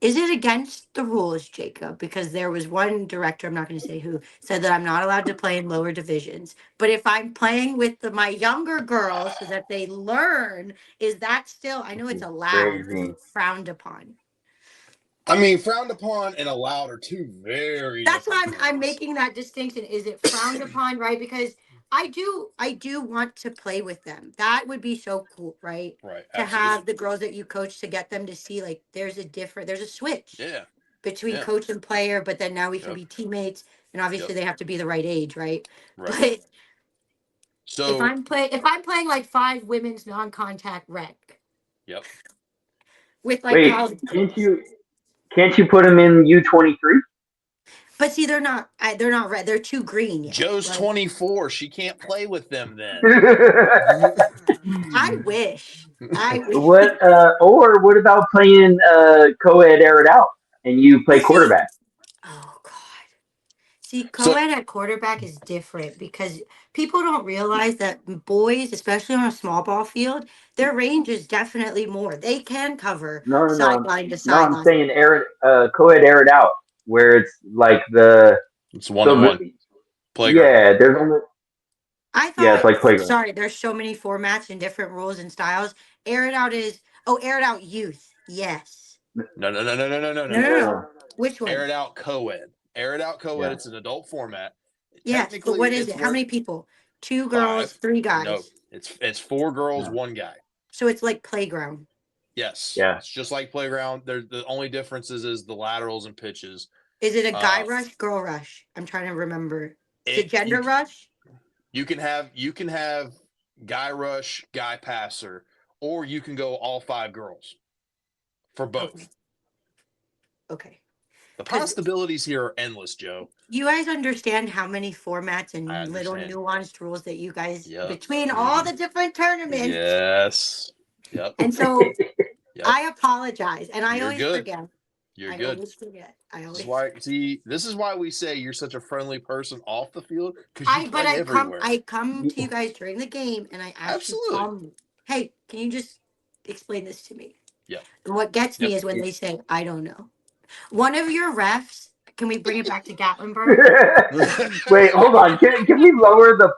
is it against the rules, Jacob? Because there was one director, I'm not going to say who, said that I'm not allowed to play in lower divisions. But if I'm playing with my younger girls so that they learn, is that still, I know This it's is allowed, is crazy. it frowned upon? I mean, frowned upon and allowed are two very That's why different I'm things. making that distinction. Is it frowned upon, right? Because I do want to play with them. That would be so cool, right? Right. To Absolutely. have the girls that you coach to get them to see like there's a switch Yeah. between Yeah. coach and player, but then now we can Yep. be teammates, and Yep. obviously they have to be the right age, right? Right. But So. if I'm playing like 5 women's non-contact rec Yep. with like Wait, college kids. can't you put him in U23? But see, they're not red. They're too green yet. Joe's Like, 24. She can't play with them then. I wish. I wish. What or what about playing co-ed air it out and you play But see, quarterback? oh God. See, So co-ed at quarterback is different because people don't realize that boys, especially on a small ball field, their range is definitely more. They can cover No, no, no, sideline to no. I'm sideline. saying co-ed air it out, where it's like the it's so 1-on-1 playground. yeah. There's only I yeah. It's thought, like playground. sorry, there's so many formats and different rules and styles. Air it out youth. Yes. No, no, no, no, no, no, no, no, No, no, no, no. no. Which Air one? it out co-ed. Air it out co-ed. Yeah. It's an adult format. Yes, but what Technically, is it's it? How where many people? Two girls, 5. three No, guys. it's 4 girls, No. 1 guy. So it's like playground. Yes, Yeah. it's just like playground. The only differences is the laterals and pitches. Is it a guy Uh, rush, girl rush? I'm trying to remember. Is it it gender rush? you can have guy rush, guy passer, or you can go all 5 girls for Okay. both. Okay. The Because possibilities here are endless, Joe. you guys understand how many formats I and little understand. nuanced rules that you guys, Yep. between all Mm-hmm. the different tournaments. Yes. Yep. And so Yep. I apologize. And I You're always good. forget. You're I good. always forget. I This is always why this is why we say you're such a friendly person off the field because you but play everywhere. I come to you guys during the game and I ask you Absolutely. calmly, hey, can you just explain this to me? Yep. And what gets Yep. me is when they say, I don't know. One of your refs, can we bring it back to Gatlinburg? Wait, hold on. Can we lower the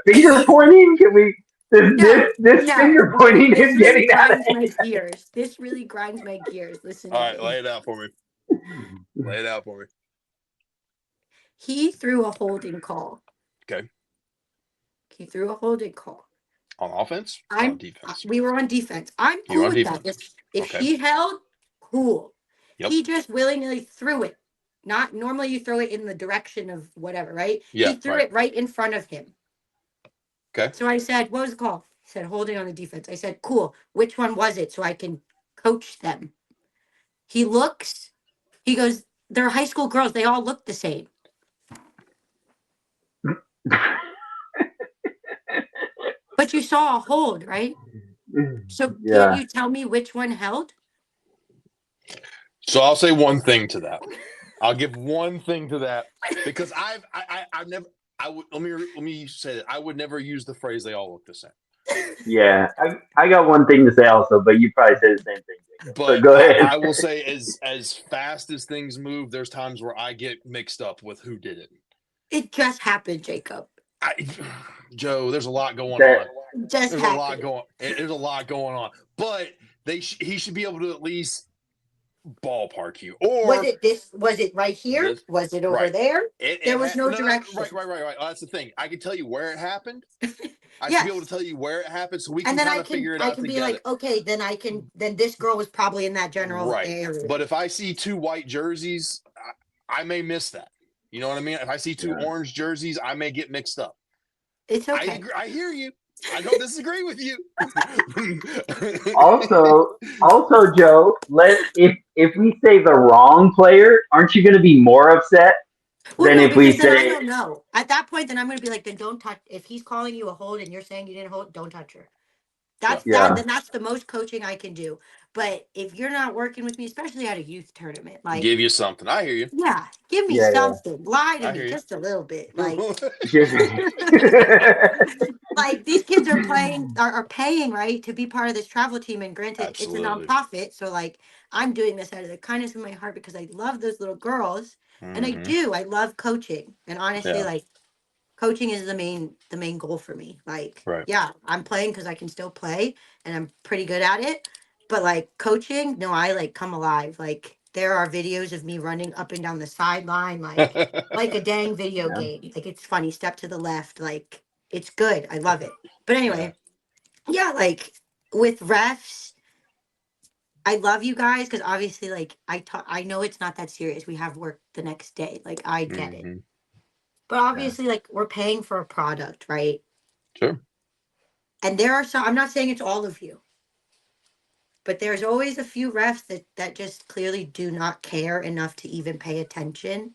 finger pointing? Can we No, this no. finger pointing This is really getting out of grinds my gears. This really grinds my gears. Listen All to right, this. lay it out for me. Lay it out for me. He threw a holding call. Okay. He threw a holding call. On offense or on defense? We were on defense. I'm You cool on with that. defense? If Okay. he held, cool. Yep. He just willingly threw it. Not normally you throw it in the direction of whatever, right? Yeah. He threw it right in front of him. Okay. So I said, what was the call? He said, holding on the defense. I said, cool. Which one was it so I can coach them? He looks, he goes, they're high school girls. They all look the same. But you saw a hold, right? So can't Yeah. you tell me which one held? So I'll say one thing to that. I'll give one thing to that because I've never I would let me say that I would never use the phrase they all look the same. Yeah. I got one thing to say also, but you probably say the same thing, Jacob. So But go ahead. I will say as fast as things move, there's times where I get mixed up with who did it. It just happened, Jacob. Joe, there's a lot going That on. Just There's happened. There's a lot going on. But he should be able to at least ballpark you. Or Was it right here? this Was it over right. there? There was no No, no, direction. right. That's the thing. I can tell you where it happened. I should be able to Yes. tell you where it happened so we And can then kind of figure it I out can be together. like, okay, then this girl was probably in that general Right. area. But if I see 2 white jerseys, I may miss that. You know what I mean? If I see 2 orange jerseys, I may get mixed up. It's okay. I hear you. I don't disagree with you. also, Joe, if we say the wrong player, aren't you going to be more upset Well, than no, if we because then I say don't know. At that point, then I'm going to be like, then don't touch. If he's calling you a hold and you're saying you didn't hold, don't touch her. Yeah. yeah, Then that's the most coaching I can do. But if you're not working with me, especially at a youth tournament, like, Give you something. I hear you. yeah, give me yeah, something. Lie to I me hear just a little bit. Like, you. yeah. like these kids are paying, right, to be part of this travel team. And granted, it's a Absolutely. nonprofit. So like I'm doing this out of the kindness of my heart because I love those little girls. And I Mm-hmm. do. I love coaching. And honestly, Yeah. like coaching is the main goal for me. Like, Right. yeah, I'm playing because I can still play and I'm pretty good at it. But like coaching, no, I like come alive. Like there are videos of me running up and down the sideline, like a dang video game. Like it's funny, step to the left, like it's good. I love it. But Yeah. anyway, yeah, like with refs, I love you guys because obviously, like I know it's not that serious. We have work the next day. Like I get it. Mm-hmm. But obviously, like we're paying for a product, right? Sure. And there are some. I'm not saying it's all of you, but there's always a few refs that just clearly do not care enough to even pay attention.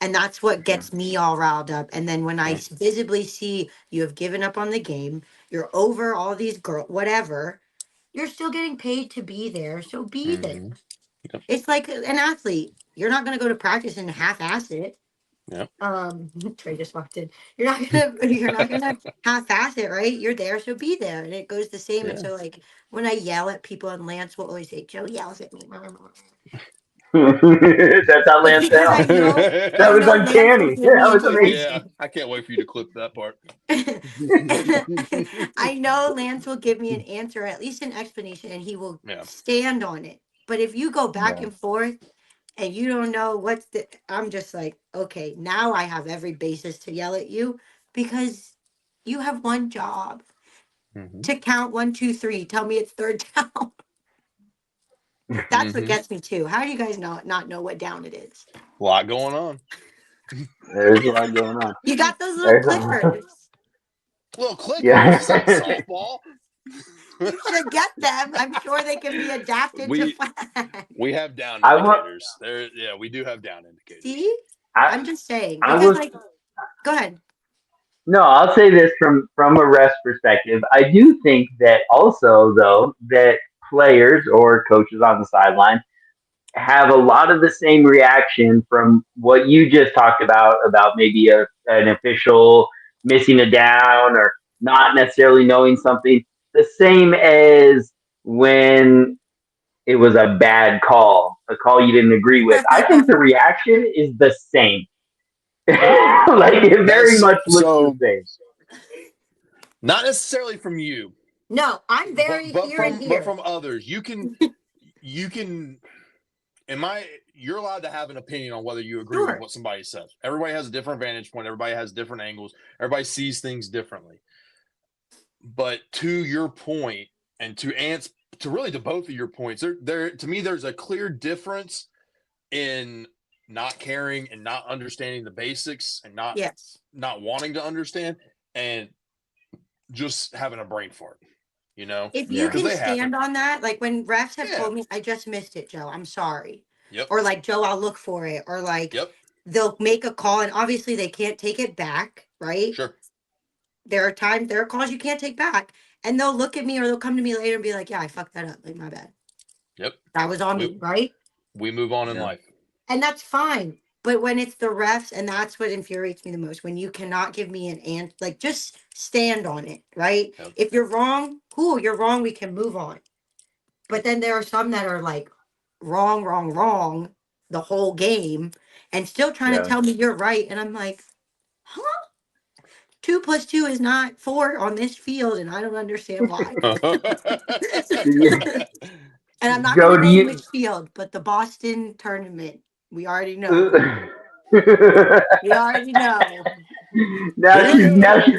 And that's what gets me all riled up. And then when I Yeah. visibly see you have given up on the game, you're over all these whatever, you're still getting paid to be there. So be there. Mm-hmm. Yep. It's like an athlete. You're not going to go to practice and half-ass it. Yep. Trey just walked in. You're not gonna half-ass it, right? You're there, so be there. And it goes the same. And Yeah. so like when I yell at people, and Lance will always say, Joe yells at me. That's how It's Lance because sounds. That I was know Lance will uncanny. give That me was an amazing. Yeah, answer. I can't wait for you to clip that part. I know Lance will give me an answer, at least an explanation, and he will Yeah. stand on it. But if you go back Yeah. and forth and you don't know I'm just like, okay, now I have every basis to yell at you because you have one job Mm-hmm. to count 1, 2, 3. Tell me it's third down. That's what Mm-hmm. gets me too. How do you guys not know what down it is? A lot going on. There's a lot going on. You got those little There's a, clickers. Little clickers. yeah. This ain't softball. You should get them. I'm sure they can be adapted to we flag. we have down I want. indicators. There, yeah, we do have down indicators. See? I I'm just saying. I Because was. like go ahead. No, I'll say this from a rest perspective. I do think that also though that players or coaches on the sideline have a lot of the same reaction from what you just talked about maybe an official missing a down or not necessarily knowing something. The same as when it was a bad call, a call you didn't agree with. I think the reaction is the same. Like it very That's much looks the so same. not necessarily from you, No, I'm but very here and here. from others. You can you're allowed to have an opinion on whether you agree with Sure. what somebody says. Everybody has a different vantage point. Everybody has different angles. Everybody sees things differently. But to your point, and to Ant's, to really to both of your points, there to me there's a clear difference in not caring and not understanding the basics and Yes. not wanting to understand and just having a brain fart, you know, If you Yeah. because can they happen. stand on that, like when refs have Yeah. told me, I just missed it, Joe. I'm sorry. Yep. Or like, Joe, I'll look for it. Or like Yep. they'll make a call and obviously they can't take it back, right? Sure. There are calls you can't take back. And they'll look at me or they'll come to me later and be like, yeah, I fucked that up. Like, my bad. Yep. That was on me, right? We move on in Yeah. life. And that's fine. But when it's the refs, and that's what infuriates me the most, when you cannot give me an answer, like just stand on it, right? Yep. If you're wrong, cool, you're wrong, we can move on. But then there are some that are like wrong the whole game and still trying to Yeah. tell me you're right. And I'm like, huh? 2 plus 2 is not 4 on this field, and I don't understand why. And I'm not going Joe, to do name you? which field, but the Boston tournament. We already know. now We already know. she's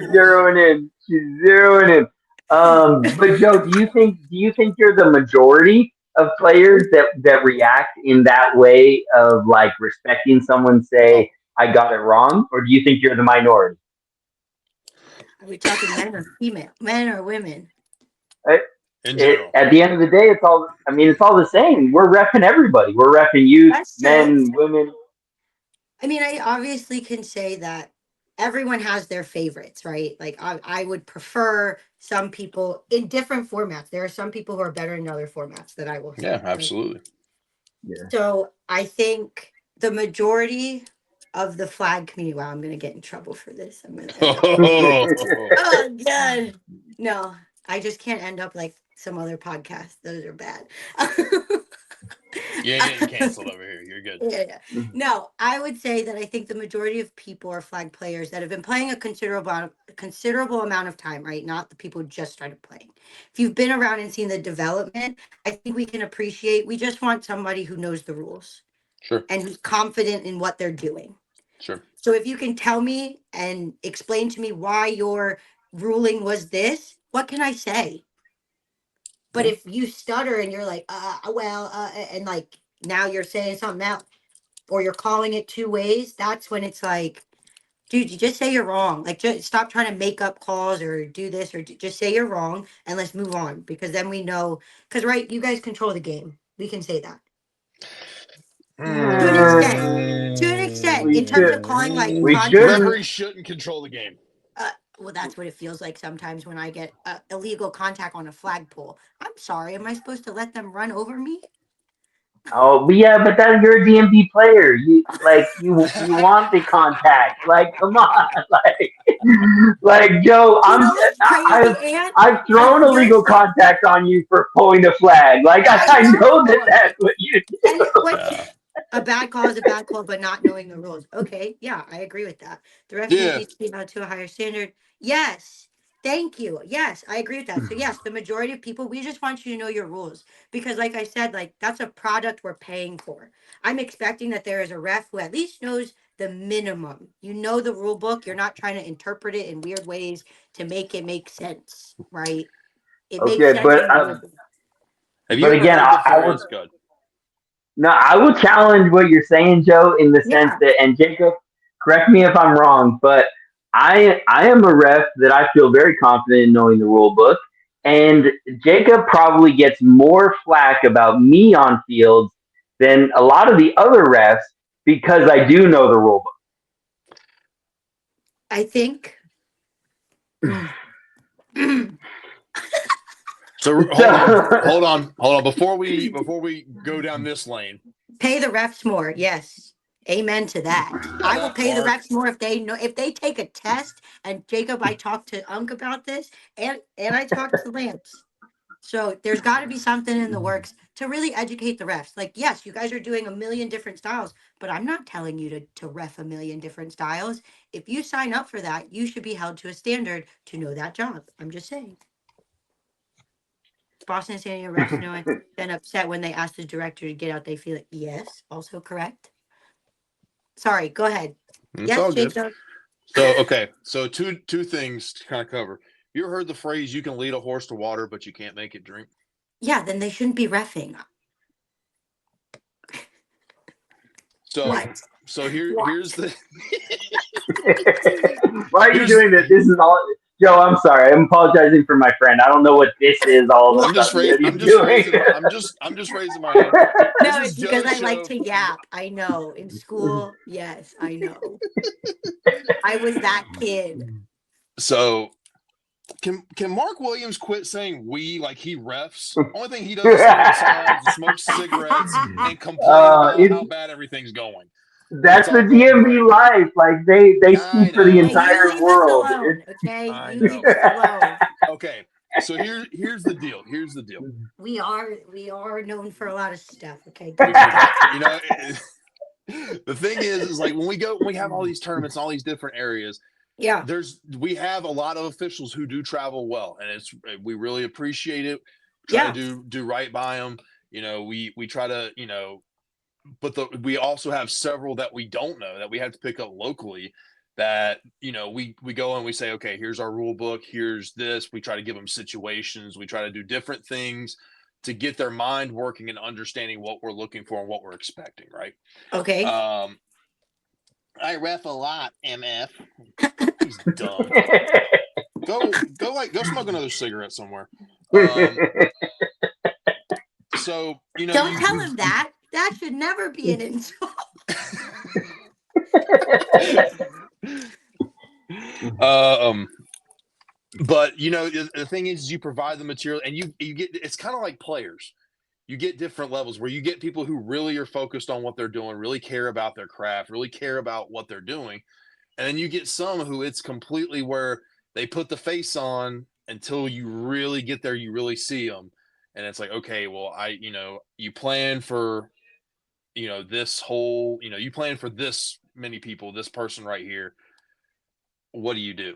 zeroing in. She's zeroing in. But Joe, do you think you're the majority of players that react in that way of like respecting someone say Oh, I got it wrong, or do you think you're the minority? Are we talking men or female? Men or women? Right? in general. At the end of the day, it's all. I mean, it's all the same. We're repping everybody. We're repping youth, That's true. men, women. I mean, I obviously can say that everyone has their favorites, right? Like I would prefer some people in different formats. There are some people who are better in other formats that I will Yeah, say. Right? absolutely. Yeah. So I think the majority of the flag community. Wow, I'm gonna get in trouble for this. I'm gonna end up. Oh god, no, I just can't end up like some other podcast. Those are bad. You ain't getting canceled over here. You're good. Yeah. No, I would say that I think the majority of people are flag players that have been playing a considerable amount of time, right? Not the people who just started playing. If you've been around and seen the development, I think we can appreciate. We just want somebody who knows the rules Sure. and who's confident in what they're doing. Sure. So if you can tell me and explain to me why your ruling was this, what can I say? But Yeah. if you stutter and you're like, and like now you're saying something else, or you're calling it 2 ways, that's when it's like, dude, you just say you're wrong. Like, just stop trying to make up calls or do this or just say you're wrong and let's move on because then we know. Because, right, you guys control the game. We can say that. To an extent. To an extent. We In terms should. of calling like We contact. shouldn't. Referees shouldn't control the game. Well, that's what it feels like sometimes when I get illegal contact on a flagpole. I'm sorry. Am I supposed to let them run over me? Oh, but yeah, but that you're a DMV player. You want the contact. Like, come on, like Joe. You know what's I've crazy, Ant? I've Like thrown you're illegal saying, contact on you for pulling a flag. Like I I know that know. that's what you And do. what's a bad call is a bad call, but not knowing the rules. Okay, yeah, I agree with that. The referees Yeah. need to be held to a higher standard. Yes, thank you. Yes, I agree with that. So yes, the majority of people, we just want you to know your rules because, like I said, like that's a product we're paying for. I'm expecting that there is a ref who at least knows the minimum. You know the rule book. You're not trying to interpret it in weird ways to make it make sense, right? It makes Okay, sense in the rule book. Have you but ever again, heard the I would phrase? Good. no, I would challenge what you're saying, Joe, in the sense Yeah, that, and Jacob, correct me if I'm wrong, but I am a ref that I feel very confident in knowing the rule book, and Jacob probably gets more flack about me on fields than a lot of the other refs because I do know the rule I think. So book. So, hold on. Before we go down this lane, Pay the refs more. Yes. Amen to that. I shut will up, pay the Mark. refs more if they take a test. And Jacob, I talked to Unc about this, and I talked to Lance. So there's got to be something in the works to really educate the refs. Like, yes, you guys are doing a million different styles, but I'm not telling you to ref a million different styles. If you sign up for that, you should be held to a standard to know that job. I'm just saying. Boston and San Diego refs know been upset when they asked the director to get out. They feel like yes, also correct. Sorry, go ahead. It's Yes, all good. Jacob. So okay, so two things to kind of cover. You ever heard the phrase "You can lead a horse to water, but you can't make it drink"? Yeah, then they shouldn't be refing. So What? here's What? the why are you here's doing this? This is all. Joe, I'm sorry. I'm apologizing for my friend. I don't know what this is all of a sudden that he's doing. I'm just raising my hand. This No, is it's because Joe's I like show. to yap. I know. In school, yes, I know. I was that kid. So can Mark Williams quit saying we like he refs? Only thing he does is stand on signs and smoke cigarettes and complain about how It's bad everything's going. that's It's the all going DMV great. life. Like they I speak for the Okay, know. you entire leave us world. alone. Okay, I you know. leave us alone. Okay. So here's the deal. Here's the deal. We are known for a lot of stuff. Okay, We good job. the thing is like when we have all these tournaments in all these different areas, Yeah. we have a lot of officials who do travel well, and we really appreciate it. Try Yeah. to do right by them. We try to but we also have several that we don't know that we have to pick up locally. That we go and we say, okay, here's our rule book. Here's this. We try to give them situations. We try to do different things to get their mind working and understanding what we're looking for and what we're expecting. Right. Okay. I ref a lot, MF. He's dumb. Go smoke another cigarette somewhere. So Don't tell him that. That should never be an insult. But the thing is you provide the material and you get, it's kind of like players. You get different levels where you get people who really are focused on what they're doing, really care about their craft, really care about what they're doing. And then you get some who it's completely where they put the face on until you really get there, you really see them. And it's like, okay, well, you plan for, this whole, you plan for this many people, this person right here. What do you do?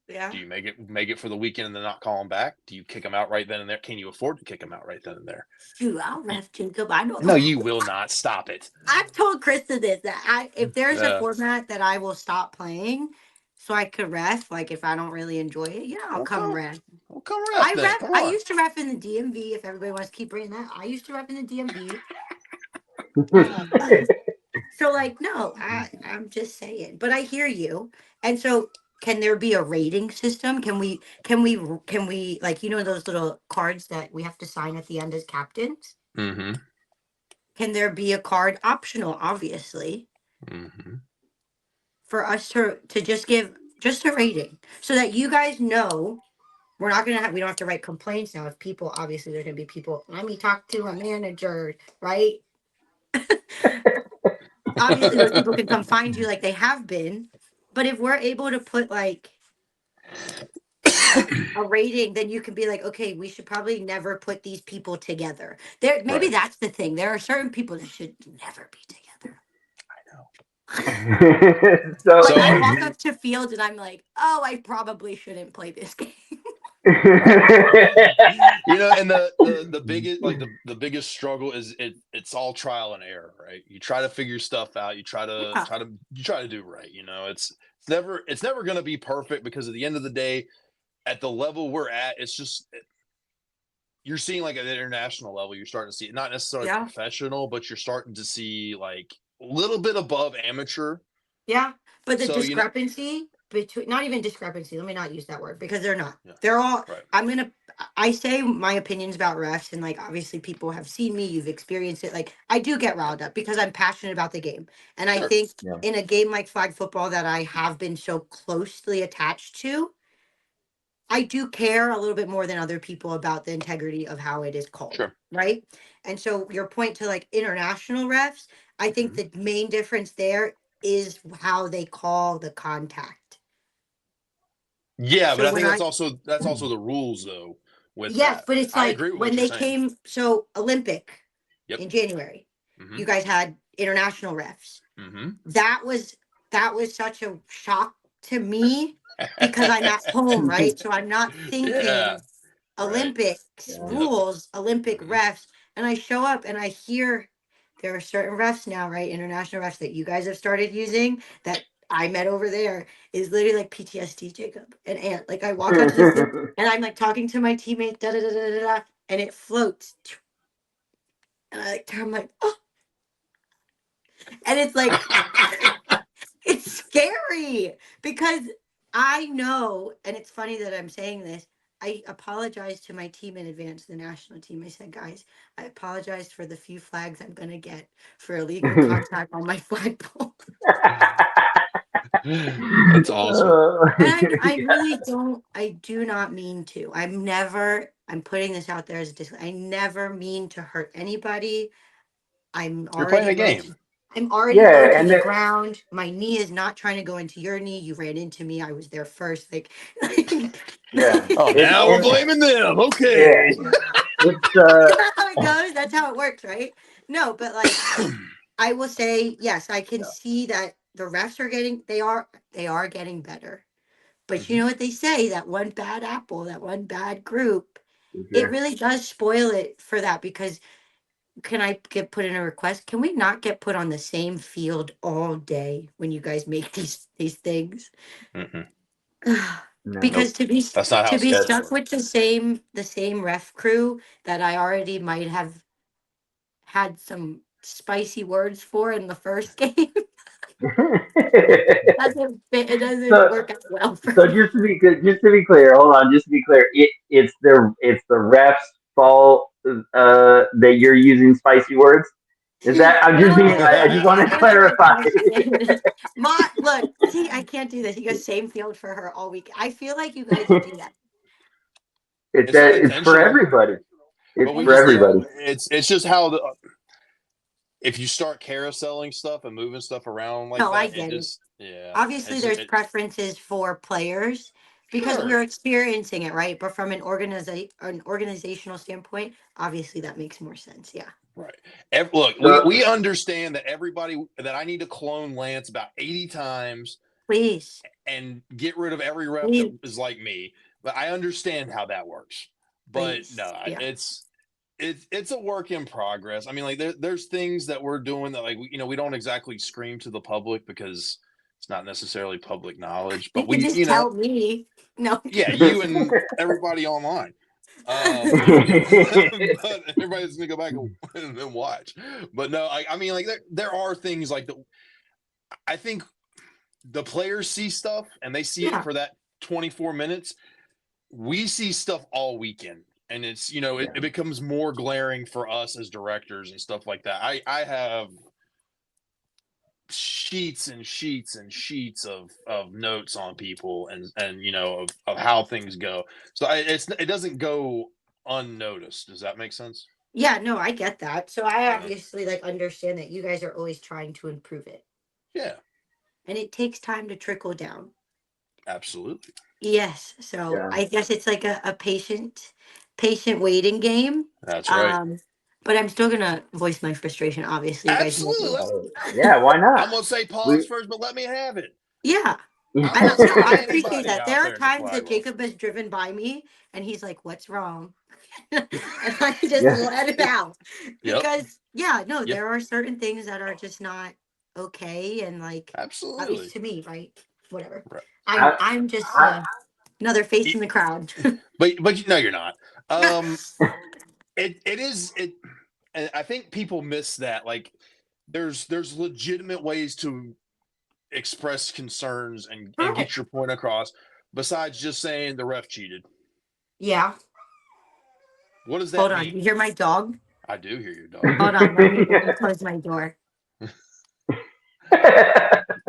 Yeah. Do you make it for the weekend and then not call them back? Do you kick them out right then and there? Can you afford to kick them out right then and there? Shoot, I'll ref Jacob. I know. No, you will not. Stop it. I've told Krista this that if there's a Yeah. format that I will stop playing so I could ref, like if I don't really enjoy it, yeah, I'll come ref. Well, come ref then. Come I on. used to ref in the DMV. If everybody wants to keep bringing that, I used to ref in the DMV. So like, no, I'm just saying. But I hear you. And so, can there be a rating system? Can we like those little cards that we have to sign at the end as captains? Mm-hmm. Can there be a card optional? Obviously, Mm-hmm. for us to just give just a rating so that you guys know we're not gonna have we don't have to write complaints now. If people obviously there's gonna be people. Let me talk to a manager, right? Obviously, those people can come find you like they have been. But if we're able to put like a rating, then you can be like, okay, we should probably never put these people together. There, maybe Right. that's the thing. There are certain people that should never be together. So, Like I So walk up to field and I'm like, oh, I probably shouldn't play this game. and the biggest the biggest struggle is it's all trial and error, right? You try to figure stuff out, you try to Yeah. do right. It's never going to be perfect, because at the end of the day, at the level we're at, it's just you're seeing like at the international level, you're starting to see it, not necessarily Yeah. professional, but you're starting to see like a little bit above amateur. Yeah. But the So discrepancy between, not even discrepancy, let me not use that word because they're not. yeah, They're all, right. I say my opinions about refs, and like obviously people have seen me, you've experienced it. Like I do get riled up because I'm passionate about the game. And I Sure. think Yeah. in a game like flag football that I have been so closely attached to, I do care a little bit more than other people about the integrity of how it is called. Sure. Right. And so your point to like international refs, I think the main difference there is how they call the contact. Yeah, but So I when think that's also the rules though with yes, that. but it's I like agree with what when you're they saying. came, so Olympic Yep. in January, Mm-hmm. you guys had international refs. Mm-hmm. That was such a shock to me because I'm at home, right? So I'm not Yeah. thinking Right. Olympics Yeah. Yep. rules, Olympic Mm-hmm. refs, and I show up and I hear there are certain refs now, right? International refs that you guys have started using that I met over there is literally like PTSD, Jacob and Ant. Like I walk onto the field and I'm like talking to my teammate, da da da da da, da, and it floats, and I like turn like, oh, and it's like it's scary because I know, and it's funny that I'm saying this. I apologized to my team in advance, the national team. I said, guys, I apologized for the few flags I'm going to get for illegal contact on my flagpole. That's awesome. And I really don't, I do not mean to. I'm putting this out there as a disclaimer. I never mean to hurt anybody. You're playing a game. I'm already low Yeah, to and the ground. My knee is not trying to go into your knee. You ran into me. I was there first. Like, yeah, Oh, now we're blaming them. Okay. yeah, it's isn't that how it goes? That's how it works, right? No, but like I will say, yes, I can see that the refs are they are getting better. But you know what they say, that one bad apple, that one bad group, it sure. really does spoil it for that because can I get put in a request? Can we not get put on the same field all day when you guys make these things? Mm-hmm. No, Because Nope. That's not how to it's be supposed to stuck work. with the same ref crew that I already might have had some spicy words for in the first game doesn't fit. It doesn't so work out well for so me. just to be clear, hold on, just to be clear, it's the refs' fault that you're using spicy words. Is that I'm just being I No, just want to you're not clarify. misunderstanding. Look, see, I can't do this. You go same field for her all week. I feel like you guys do that. It's It's not that it's for intentional, everybody. It's but I we for just everybody. it's just how if you start carouseling stuff and moving stuff around like No, I that, it get it. just Obviously, there's it preferences for players because sure. we're experiencing it, right? But from an organizational standpoint, obviously that makes more sense. Yeah. Right. Look, So we understand that that I need to clone Lance about 80 times Please. and get rid of every ref that Please. is like me. But I understand how that works. But no, Please. Yeah. it's a work in progress. I mean, like there's things that we're doing that like we don't exactly scream to the public because it's not necessarily public knowledge. You But can just tell me. No. yeah, you and everybody online. But everybody's gonna go back and watch. But no, I mean, like there are things like I think the players see stuff and they see it Yeah. for that 24 minutes. We see stuff all weekend. and it's it becomes more glaring for us as directors and stuff like that. I have sheets and sheets and sheets of notes on people and of how things go. So it doesn't go unnoticed. Does that make sense? Yeah, no, I get that. So I Yeah. obviously like understand that you guys are always trying to improve it. Yeah. And it takes time to trickle down. Absolutely. Yes. So Yeah. I guess it's like a patient waiting game. That's right. But I'm still gonna voice my frustration, obviously. You guys know Absolutely. me. Yeah, why not? I'm gonna say pause We first, but let me have it. Yeah. I'm And not no, I sending appreciate anybody that. out There are there to times flag that roll. Jacob has driven by me and he's like, "What's wrong?" And I just Yeah. let it out. Yep. Because yeah, no, Yep. there are certain things that are just not okay, and like at Absolutely. least to me, right? Whatever. Right. I'm just another face in the crowd. But no, you're not. It is it. And I think people miss that. Like, there's legitimate ways to express concerns and Right. get your point across, besides just saying the ref cheated. Yeah. What does Hold that on. mean? You hear my dog? I do hear your dog. Hold on. Let me close my door.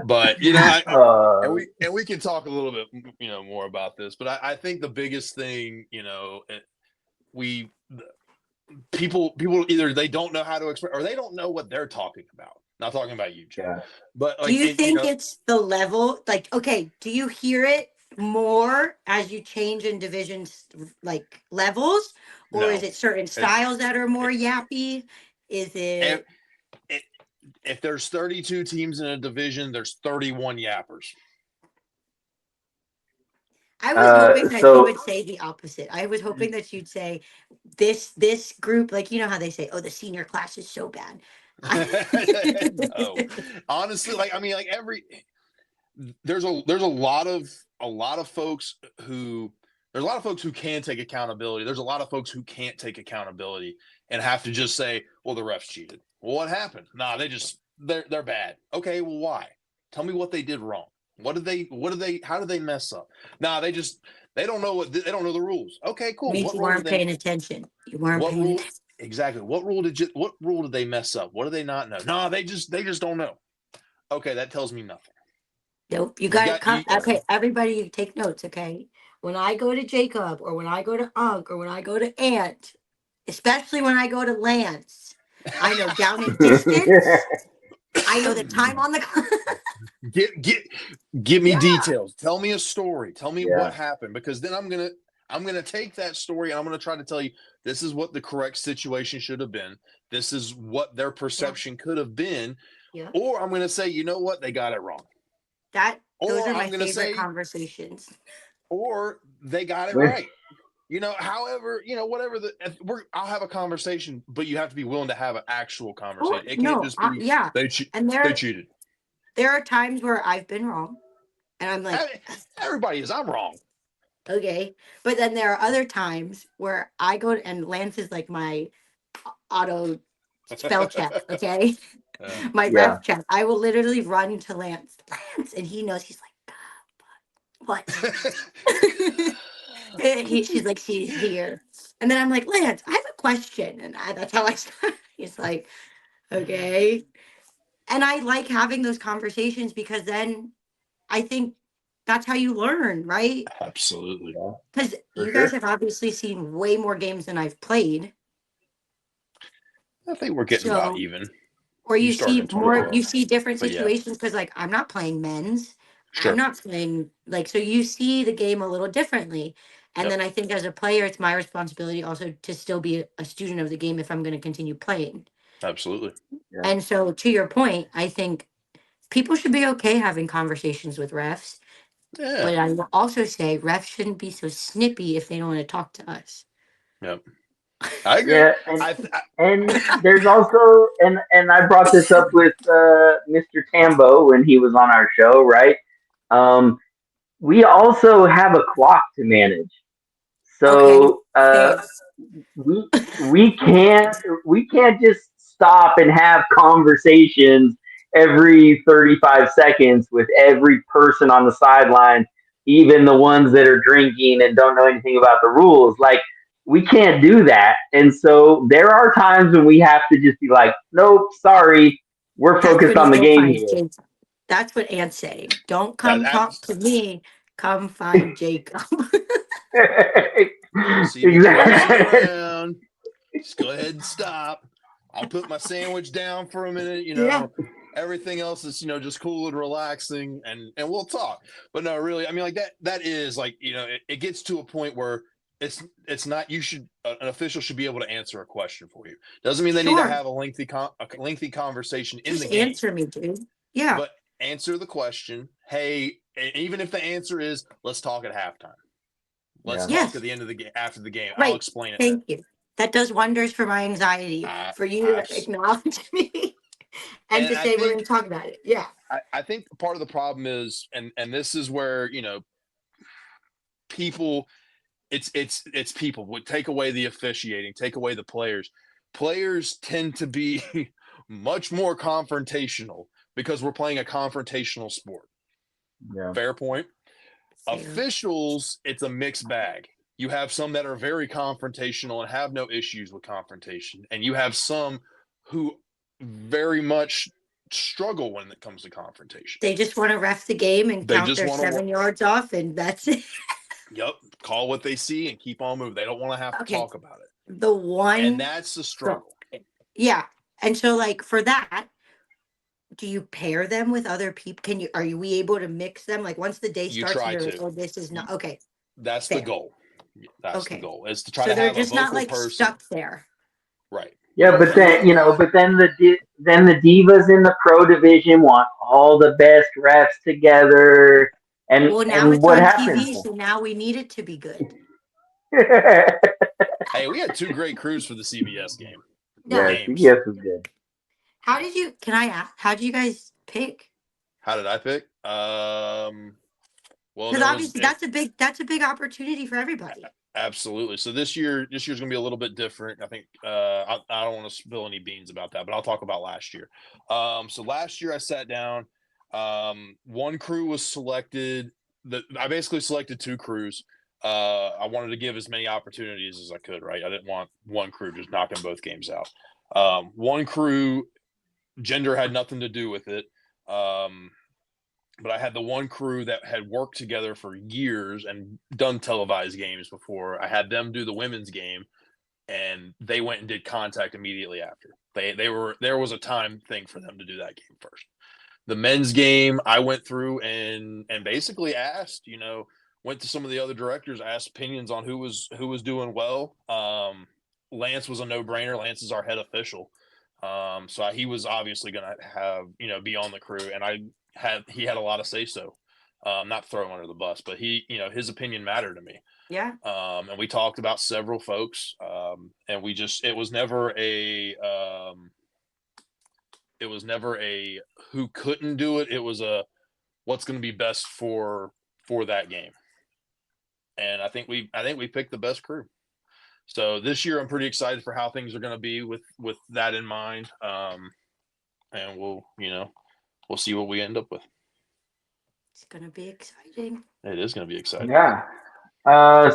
But uh, and we can talk a little bit more about this. But I think the biggest thing, we people either they don't know how to express or they don't know what they're talking about. Not talking about you, Joe. yeah. But Do like you think it's the level? Like, okay, do you hear it more as you change in divisions, like levels, or is no. it certain It, styles that are more it, yappy? Is if, it? if there's 32 teams in a division, there's 31 yappers. I was hoping that you So would say the opposite. I was hoping that you'd say this group, like you know how they say, "Oh, the senior class is so bad." No, honestly, like I mean, like there's a lot of folks who there's a lot of folks who can take accountability. There's a lot of folks who can't take accountability and have to just say, "Well, the refs cheated." Well, what happened? Nah, they're bad. Okay, well, why? Tell me what they did wrong. How did they mess up? Nah, they don't know they don't know the rules. Okay, cool. Means you weren't paying attention. You weren't What paying rule attention. exactly? What rule did they mess up? What do they not know? No, they just don't know. Okay, that tells me nothing. Nope. You You got to got come. you Okay, everybody, you take notes. Okay, when I go to Jacob, or when I go to Unk, or when I go to Ant, especially when I go to Lance, I know down and distance. I know the time on the clock. get give me Yeah. details. Tell me a story. Tell me Yeah. what happened, because then I'm gonna take that story and I'm gonna try to tell you this is what the correct situation should have been. This is what their perception could have been. Yeah. Or I'm gonna say, you know what, they got it wrong. Those Or are my I'm gonna favorite say, conversations. or they got it right. However, whatever I'll have a conversation, but you have to be willing to have an actual conversation. It can't No, just be yeah. they And they cheated. there are times where I've been wrong, and I'm like, Everybody is. I'm wrong. okay. But then there are other times where I go and Lance is like my auto spell check. Okay. My Yeah. ref check. I will literally run to Lance, and he knows. He's like, what? She's like, she's here, and then I'm like, Lance, I have a question, and that's how I start. He's like, okay, and I like having those conversations because then I think that's how you learn, right? Absolutely. Yeah. Because For you guys sure. have obviously seen way more games than I've played. I think we're getting about So, even. or You you started see in more, 2012, you see different but yeah, situations because, like, I'm not playing men's. I'm sure. not playing, like, so you see the game a little differently. And Yep, then I think as a player, it's my responsibility also to still be a student of the game if I'm going to continue playing. absolutely. Yeah. And so, to your point, I think people should be okay having conversations with refs. Yeah. But I will also say refs shouldn't be so snippy if they don't want to talk to us. Yep. I agree. Yeah, and there's also and I brought this up with Mr. Tambo when he was on our show, right? Um, we also have a clock to manage, Okay, so fair. we we can't we can't just stop and have conversations every 35 seconds with every person on the sideline, even the ones that are drinking and don't know anything about the rules. Like we can't do that. And so there are times when we have to just be like, nope, sorry, we're That's focused when you on the go game find here. Jacob. That's what Ant's saying. Don't That come talk that's to me. Come find Jacob. you see me coasting Exactly. around. Just go ahead and stop. I'll put my sandwich down for a minute. Yeah. Everything else is just cool and relaxing, and we'll talk. But no, really, I mean, like that is like it gets to a point where it's not you should an official should be able to answer a question for you. Doesn't mean they need to Sure. have a lengthy conversation in Just the game, answer me, dude. Yeah. but answer the question. Hey, even if the answer is let's talk at halftime. Let's Yeah. talk Yes. at the end of the game after the game. I'll Right. explain it then. Thank you. That does wonders for my anxiety, for you to acknowledge me and And to I say we're going think to talk about it. Yeah. I think part of the problem is, and this is where people, it's people would take away the officiating, take away the players. Players tend to be much more confrontational because we're playing a confrontational sport. Yeah. Fair point. Fair. Officials, it's a mixed bag. You have some that are very confrontational and have no issues with confrontation, and you have some who very much struggle when it comes to confrontation. They just want to ref the game and They count just their want 7 yards off, and that's it. Yep, call what they see and keep on moving. They don't want to have to talk about it. The one, and that's the struggle. Yeah, and so like for that, do you pair them with other people? Are we able to mix them? Like once the day You starts, try and you're like, to. oh, this is not okay. That's Fair. the goal. That's the Okay. goal is to try So to they're have a just not vocal like person. stuck there. Right. Yeah, but then then the divas in the pro division want all the best refs together, Well, now and it's what on happens? TV, so now we need it to be good. Hey, we had 2 great crews for the CBS game. No. Yeah, Games. CBS was good. Can I ask, how did you guys pick? How did I pick? Well, Because obviously that's a big opportunity for everybody. Absolutely. So this year's going to be a little bit different. I think I don't want to spill any beans about that, but I'll talk about last year. So last year I sat down. One crew was selected. I basically selected 2 crews. I wanted to give as many opportunities as I could. Right. I didn't want one crew just knocking both games out. One crew, gender had nothing to do with it. But I had the one crew that had worked together for years and done televised games before. I had them do the women's game, and they went and did contact immediately after. There was a time thing for them to do that game first. The men's game, I went through and basically asked, went to some of the other directors, asked opinions on who was doing well. Lance was a no-brainer. Lance is our head official. So he was obviously going to have, be on the crew, and he had a lot of say so. Not throw under the bus, but his opinion mattered to me. Yeah. And we talked about several folks, and it was never a who couldn't do it. It was a what's going to be best for that game. And I think we picked the best crew. So this year I'm pretty excited for how things are going to be with that in mind. And we'll see what we end up with. It's going to be exciting. It is going to be exciting. Yeah.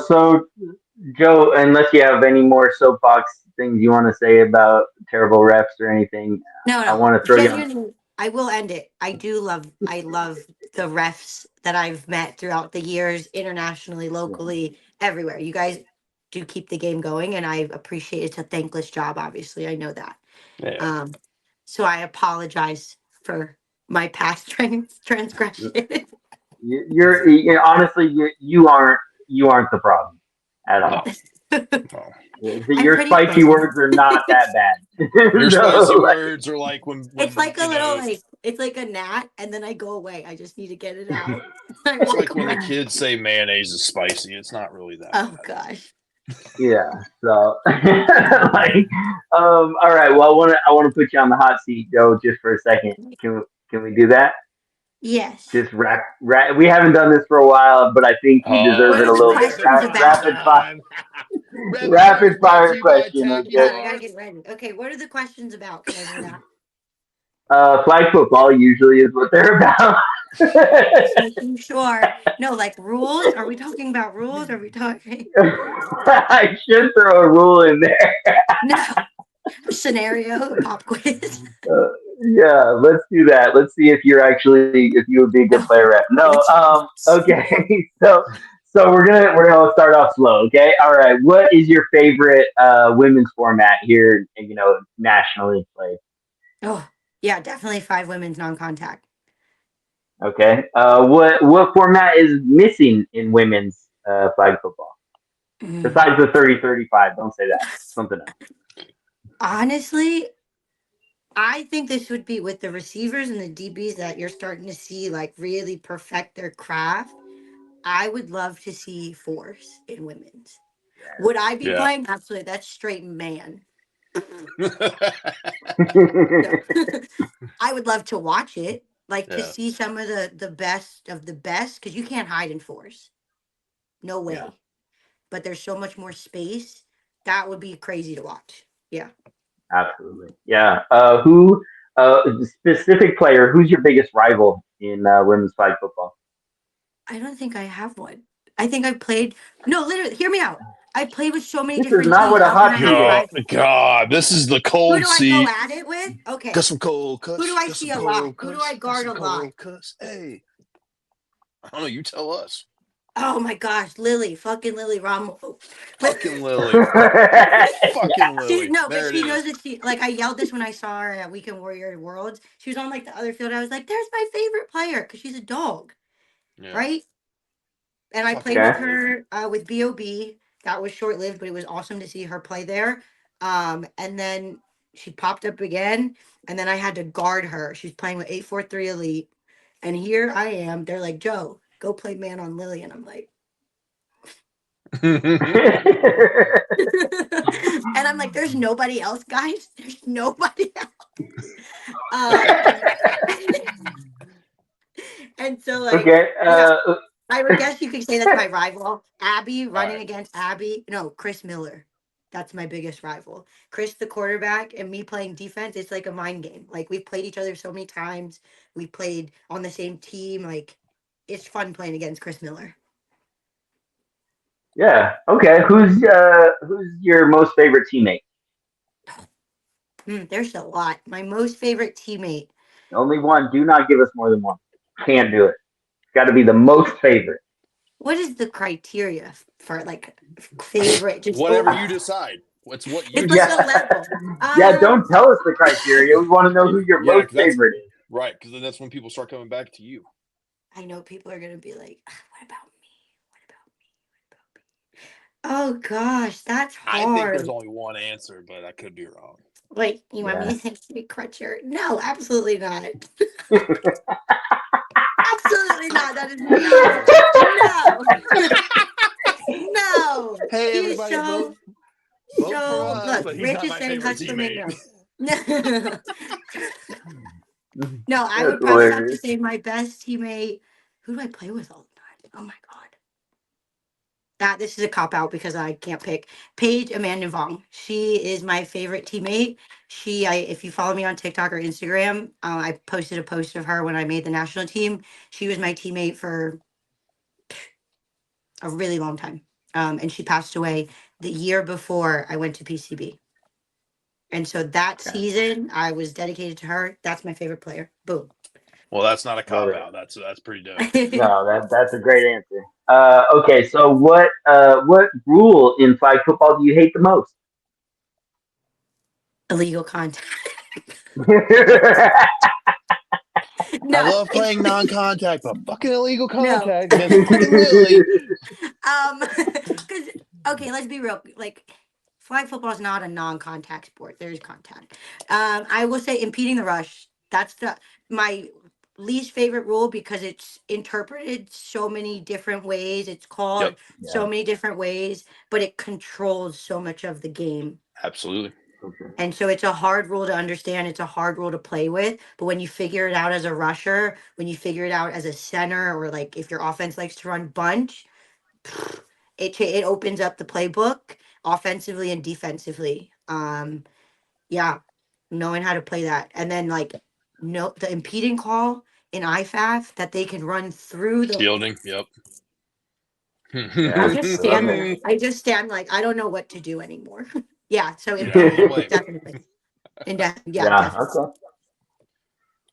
So, Joe, unless you have any more soapbox things you want to say about terrible refs or anything, No. I want to throw you on. I will end it. I love the refs that I've met throughout the years, internationally, locally, everywhere. You guys do keep the game going, and I appreciate it's a thankless job. Obviously, I know that. Yeah. So I apologize for my past transgression. You're honestly you aren't the problem at all. No. Your spicy words are not that bad. Your spicy words are like when it's like a little it's like a gnat, and then I go away. I just need to get it out. It's like when the kids say mayonnaise is spicy. It's not really that. Oh bad. gosh. Yeah. So all right. Well, I want to put you on the hot seat, Joe, just for a second. Can we do that? Yes. Just we haven't done this for a while, but I think you deserve it a little bit. Rapid fire question. Okay. I gotta get ready. Okay, what are the questions about? Can I know that? Flag football usually is what they're about. Just making sure. No, like rules. Are we talking about rules? Are we talking I should throw a rule in there. no scenario pop quiz? Uh, yeah, let's do that. Let's see if you're actually if you would be a good No, player rep. No, It's okay. So we're gonna start off slow. Okay, all right. What is your favorite women's format here? Nationally played. oh yeah, definitely 5 women's non-contact. Okay. What format is missing in women's flag football Mm. besides the 30-35? Don't say that. Something else. Honestly, I think this would be with the receivers and the DBs that you're starting to see like really perfect their craft. I would love to see force in women's. Would I be yeah. playing? Absolutely. That's straight man. No. I would love to watch it, like to yeah. see some of the best of the best, because you can't hide in force. No Yeah, way. But there's so much more space. That would be crazy to watch. Yeah. absolutely. Yeah. Who specific player? Who's your biggest rival in women's flag football? I don't think I have one. I think I've played. No, literally, hear me out. I played with so many This is different not teams. what a How can hot I have seat a is. rival? God, this is the Who cold do I go seat. at it with? Got Okay. some cold Who do cuss. I Got some see a lot? cold Who do cuss. I Got guard some a lot? cold cuss. Hey, I don't know. You tell us. Oh my gosh, Lily, fucking Lily Romo. Fucking Lily. Fucking She Lily. no, but There it she knows is. that she like I yelled this when I saw her at Weekend Warrior Worlds. She was on like the other field. I was like, "There's my favorite player," because she's a dog, Yeah. right? And I played Fucking Okay. with Lily. her with Bob. That was short lived, but it was awesome to see her play there. And then she popped up again, and then I had to guard her. She's playing with 843 Elite, and here I am. They're like, "Joe, go play man on Lily," and I'm like. And I'm like, there's nobody else, guys. There's nobody else. Um, and so like, Okay. yeah, I would guess you could say that's my rival. Abby All running right. against Abby. No, Chris Miller. That's my biggest rival. Chris, the quarterback, and me playing defense. It's like a mind game. Like we've played each other so many times. We played on the same team. Like it's fun playing against Chris Miller. Yeah. Okay. Who's your most favorite teammate? There's a lot. My most favorite teammate. Only one. Do not give us more than one. Can't do it. It's got to be the most favorite. What is the criteria for like favorite? Just Whatever over. you decide. What's what you It's like a Yeah. decide. level. Yeah. Don't tell us the criteria. We want to know who your Yeah, most because that's favorite is. right. Because then that's when people start coming back to you. I know people are gonna be like, "Ah, what about me? What about me? What about me?" Oh gosh, that's I think there's hard. only one answer, but I could be wrong. Wait, you want me Yeah. to think to be crutcher? No, absolutely not. Absolutely not. That is not. No. No. Hey, He is everybody, vote for so us, look, but he's Rich not is my saying favorite Hustler teammate. Mingo. No. No, I That's would probably have to hilarious. say my best teammate. Who do I play with all the time? Oh my god. That this is a cop out because I can't pick. Paige Amanda Vong. She is my favorite teammate. If you follow me on TikTok or Instagram, I posted a post of her when I made the national team. She was my teammate for a really long time. And she passed away the year before I went to PCB. And so that Okay. season, I was dedicated to her. That's my favorite player. Boom. Well, that's not a Love cop it. out. That's pretty dope. No, that's a great answer. Okay, so what rule in flag football do you hate the most? Illegal contact. I No, love it's playing non-contact, but fucking illegal no. contact against fucking Lily. Because okay, let's be real. Like, flag football is not a non-contact sport. There is contact. I will say impeding the rush. That's my least favorite rule because it's interpreted so many different ways. It's Yep, called Yeah. so many different ways, but it controls so much of the game. absolutely. Okay. And so it's a hard rule to understand. It's a hard rule to play with. But when you figure it out as a rusher, when you figure it out as a center, or like if your offense likes to run bunch, it opens up the playbook offensively and defensively. Yeah, knowing how to play that, and then like no the impeding call. in IFAF that they can run through the. Shielding. Yep. Yeah, I just stand perfect. there. I just stand like I don't know what to do anymore. Yeah, so Yeah, I don't indefinitely, blame definitely, yeah, Yeah. definitely. Okay.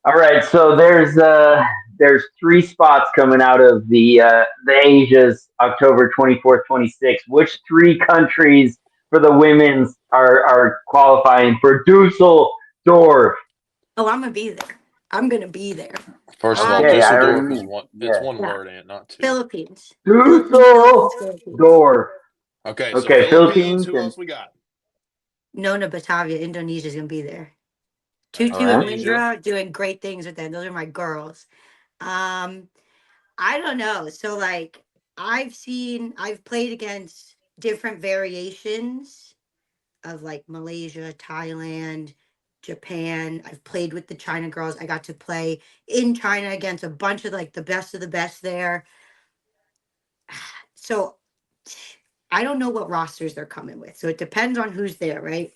All right. So there's 3 spots coming out of the Asia's October 24th, 26th. Which 3 countries for the women's are qualifying for Dusseldorf? Oh, I'm gonna be there. I'm gonna be there. First of all, Okay, I Dusseldorf is already one. It's yeah. one Yeah, word, and not 2. Philippines, Philippines, Philippines. Dusseldorf. Okay, so Okay, Philippines. Philippines Who and else we got? Nona Batavia, Indonesia's gonna be there. all Tutu and right. Indonesia. Windra doing great things with them. Those are my girls. Um, I don't know. So like I've played against different variations of like Malaysia, Thailand, Japan. I've played with the China girls. I got to play in China against a bunch of like the best of the best there. So I don't know what rosters they're coming with. So it depends on who's there, right?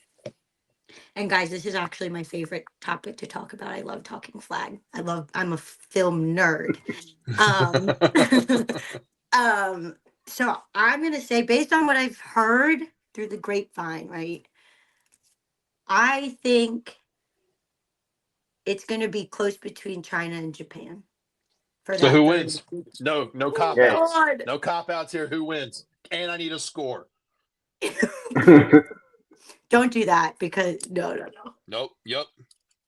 And guys, this is actually my favorite topic to talk about. I love talking flag. I'm a film nerd. Um, so I'm gonna say, based on what I've heard through the grapevine, right? I think it's gonna be close between China and Japan for So who that third. wins? No cop Oh Okay. outs. God! No cop outs here. Who wins? And I need a score. Don't do that because no. Nope. Yep.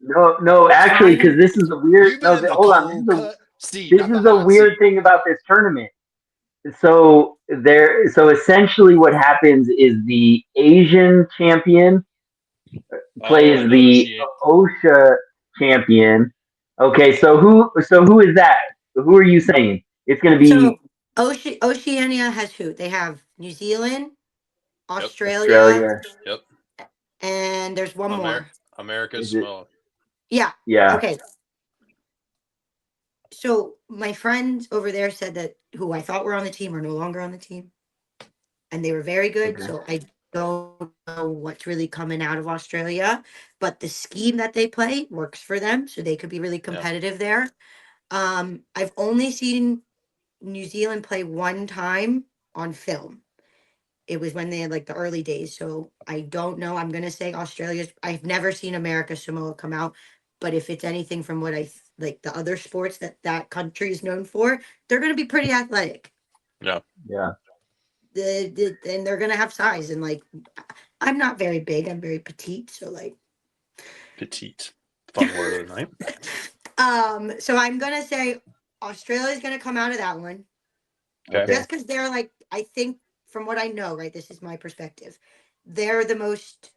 No, actually, because China. this is a weird. You've been No, in the hold on. cold cut seat, This not the is a hot weird seat. thing about this tournament. So essentially, what happens is the Asian champion Oh, plays and the Oceania. OSHA champion. Okay, so who is that? Who are you saying? It's going to So be Oceania has who? They have New Zealand, Yep. Australia, Australia. Yep. and there's one Amer- more. America's Is it? Samoa. Yeah. Yeah. Okay. So my friends over there said that who I thought were on the team are no longer on the team, and they were very good. Okay. So I don't know what's really coming out of Australia, but the scheme that they play works for them, so they could be really Yeah. competitive there. I've only seen New Zealand play one time on film. It was when they had like the early days. So I don't know. I'm gonna say Australia's. I've never seen America Samoa come out, but if it's anything from what like the other sports that country is known for, they're gonna be pretty athletic. Yeah. Yeah. And they're gonna have size and like I'm not very big. I'm very petite. So like, Petite. Fun word of the night. so I'm gonna say Australia's gonna come out of that one. Okay. Just because they're like, I think from what I know, right, this is my perspective, they're the most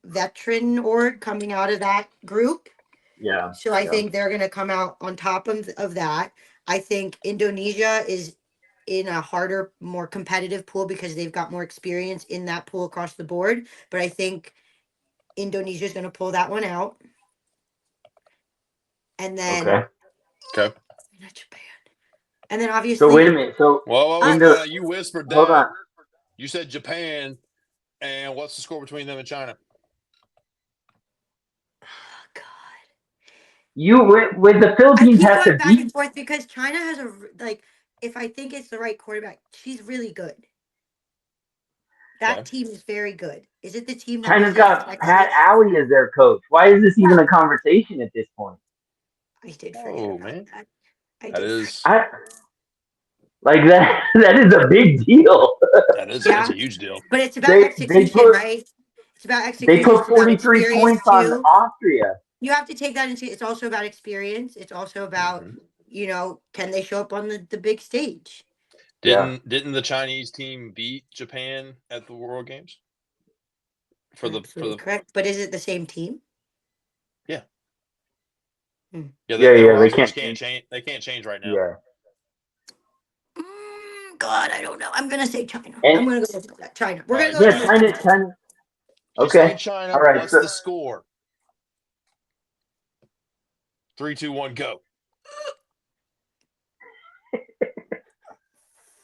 veteran org coming out of that group. Yeah. So I Yeah. think they're going to come out on top of that. I think Indonesia is in a harder, more competitive pool because they've got more experience in that pool across the board. But I think Indonesia is going to pull that one out. And then Okay. Okay. not Japan. And then So wait a obviously minute. So Whoa. us. You whispered hold that. on. You said Japan. And what's the score between them and China? Oh, God. You with the I Philippines keep has going to back and beat forth because China has like, if I think it's the right quarterback, she's really good. Okay. That team is very good. Is it the team that China's was in got Pat Texas? Alley as their coach. Why is this even Yeah. a conversation at this point? I did forget Oh, about man. that. I That did. is I like that. That is a big deal. that's Yeah, a huge deal. but it's about They execution, put right? It's about they execution. put It's about 43 experience points on too. Austria. You have to take that into. It's also about experience. It's also about, Hmm. can they show up on the big stage? Yeah. Didn't the Chinese team beat Japan at the World Games? For Absolutely the correct. But is it the same team? yeah. Hmm. Yeah, Yeah, their yeah, they rosters can't can't change. change. They can't change right now. Yeah. God, I don't know. I'm gonna say China. And I'm gonna go with that. China. We're All gonna right, go with yeah, China. China. She's saying Okay. All China. right. What's So the score? 3, 2, 1, go.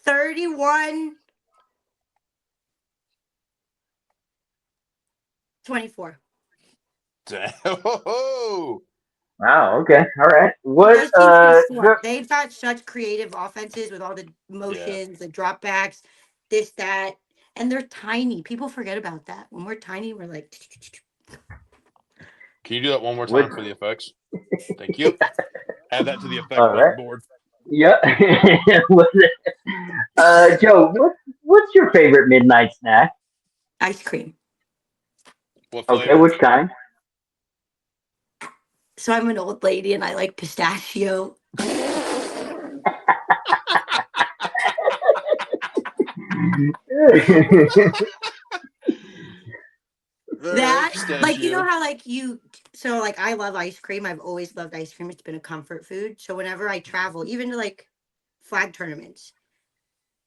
31-24. Oh, Wow. Okay. All right. What? Those teams can score. Good. They've got such creative offenses with all the Yeah. motions, the dropbacks, this, that, and they're tiny. People forget about that. When we're tiny, we're like, Can you do that one more What? time for the effects? Thank you. Add that to the effect All right. board. Yep. Joe, what's your favorite midnight snack? ice cream. What Okay, flavor? which kind? So I'm an old lady and I like pistachio. All right, That, like, you know pistachio. how, like, so, like, I love ice cream. I've always loved ice cream. It's been a comfort food. So whenever I travel, even to like flag tournaments,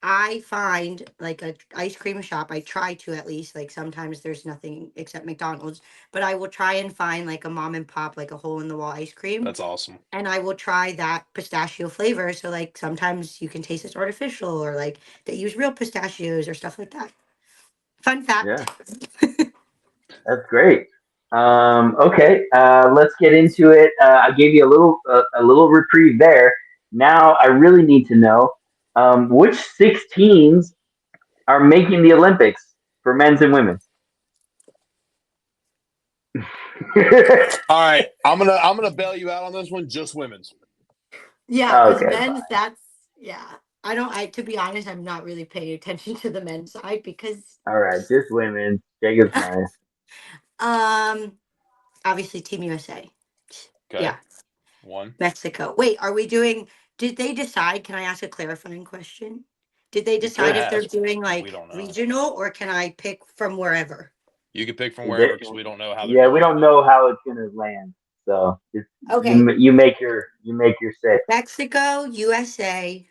I find like a ice cream shop. I try to, at least. Like, sometimes there's nothing except McDonald's, but I will try and find like a mom and pop, like a hole in the wall ice cream, That's awesome. and I will try that pistachio flavor. So like sometimes you can taste it's artificial, or like they use real pistachios or stuff like that. Fun Yeah, fact. that's great. Okay, let's get into it. I gave you a little reprieve there. Now I really need to know which six teams are making the Olympics for men's and women's. All right, I'm gonna bail you out on this one. Just women's. Yeah, because Okay, men's, fine. that's, yeah. I don't, to be honest, I'm not really paying attention to the men's side because, All right, just women. Jacob's fine. um, obviously Team USA. Okay, Yeah, one. Mexico. Wait, are we doing, did they decide? Can I ask a clarifying question? Did they You could decide if they're have. doing We like don't know. regional, or can I pick from wherever? You can pick from They- wherever because we don't know how they're yeah, we doing don't it. know how it's gonna land. So just, Okay, you make your six. Mexico, USA.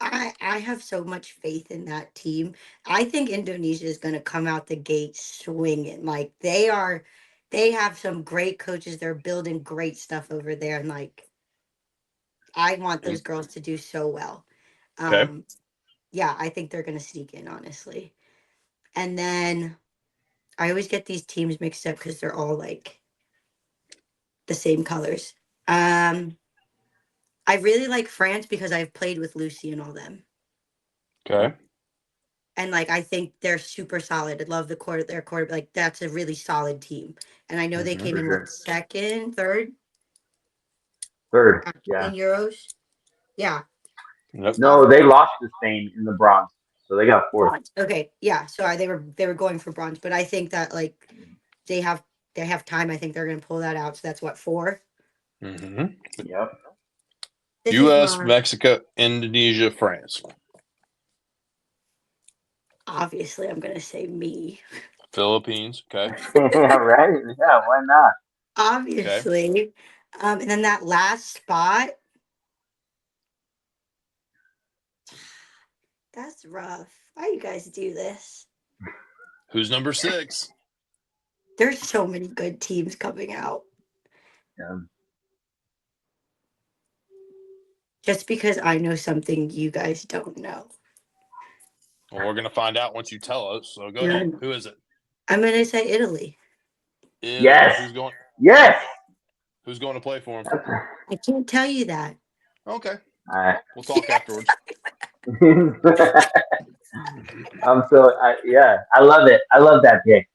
I have so much faith in that team. I think Indonesia is going to come out the gate swinging. Like they have some great coaches. They're building great stuff over there, and like I want those girls to do so well. Okay. Um, yeah, I think they're going to sneak in, honestly. And then I always get these teams mixed up because they're all like the same colors. I really like France because I've played with Lucy and all them. Okay. And like I think they're super solid. I love their quarter. Like that's a really solid team. And I know they Mm-hmm. came For in what sure. second, third Third, yeah. in Euros. Yeah. Yep. No, they lost to Spain in the bronze, so they got fourth. Bronze. Okay. Yeah. So they were going for bronze, but I think that like they have they have time. I think they're gonna pull that out. So that's what, four. Mm-hmm. Yep. This is U.S., my Mexico, Indonesia, France, obviously I'm gonna say me. Philippines. Okay. Yeah, right. Yeah, why not? Okay. Obviously. And then that last spot, that's rough. Why you guys do this? Who's number 6? There's so many good teams coming out. Um, Just because I know something you guys don't know. Well, we're gonna find out once you tell us. So go ahead. No, Who is it? I'm gonna say Italy. Italy. yes, yes. Who's going to play for him? I can't tell you that. Okay. All We'll talk afterwards. right. Yeah, I love it. I love that pick.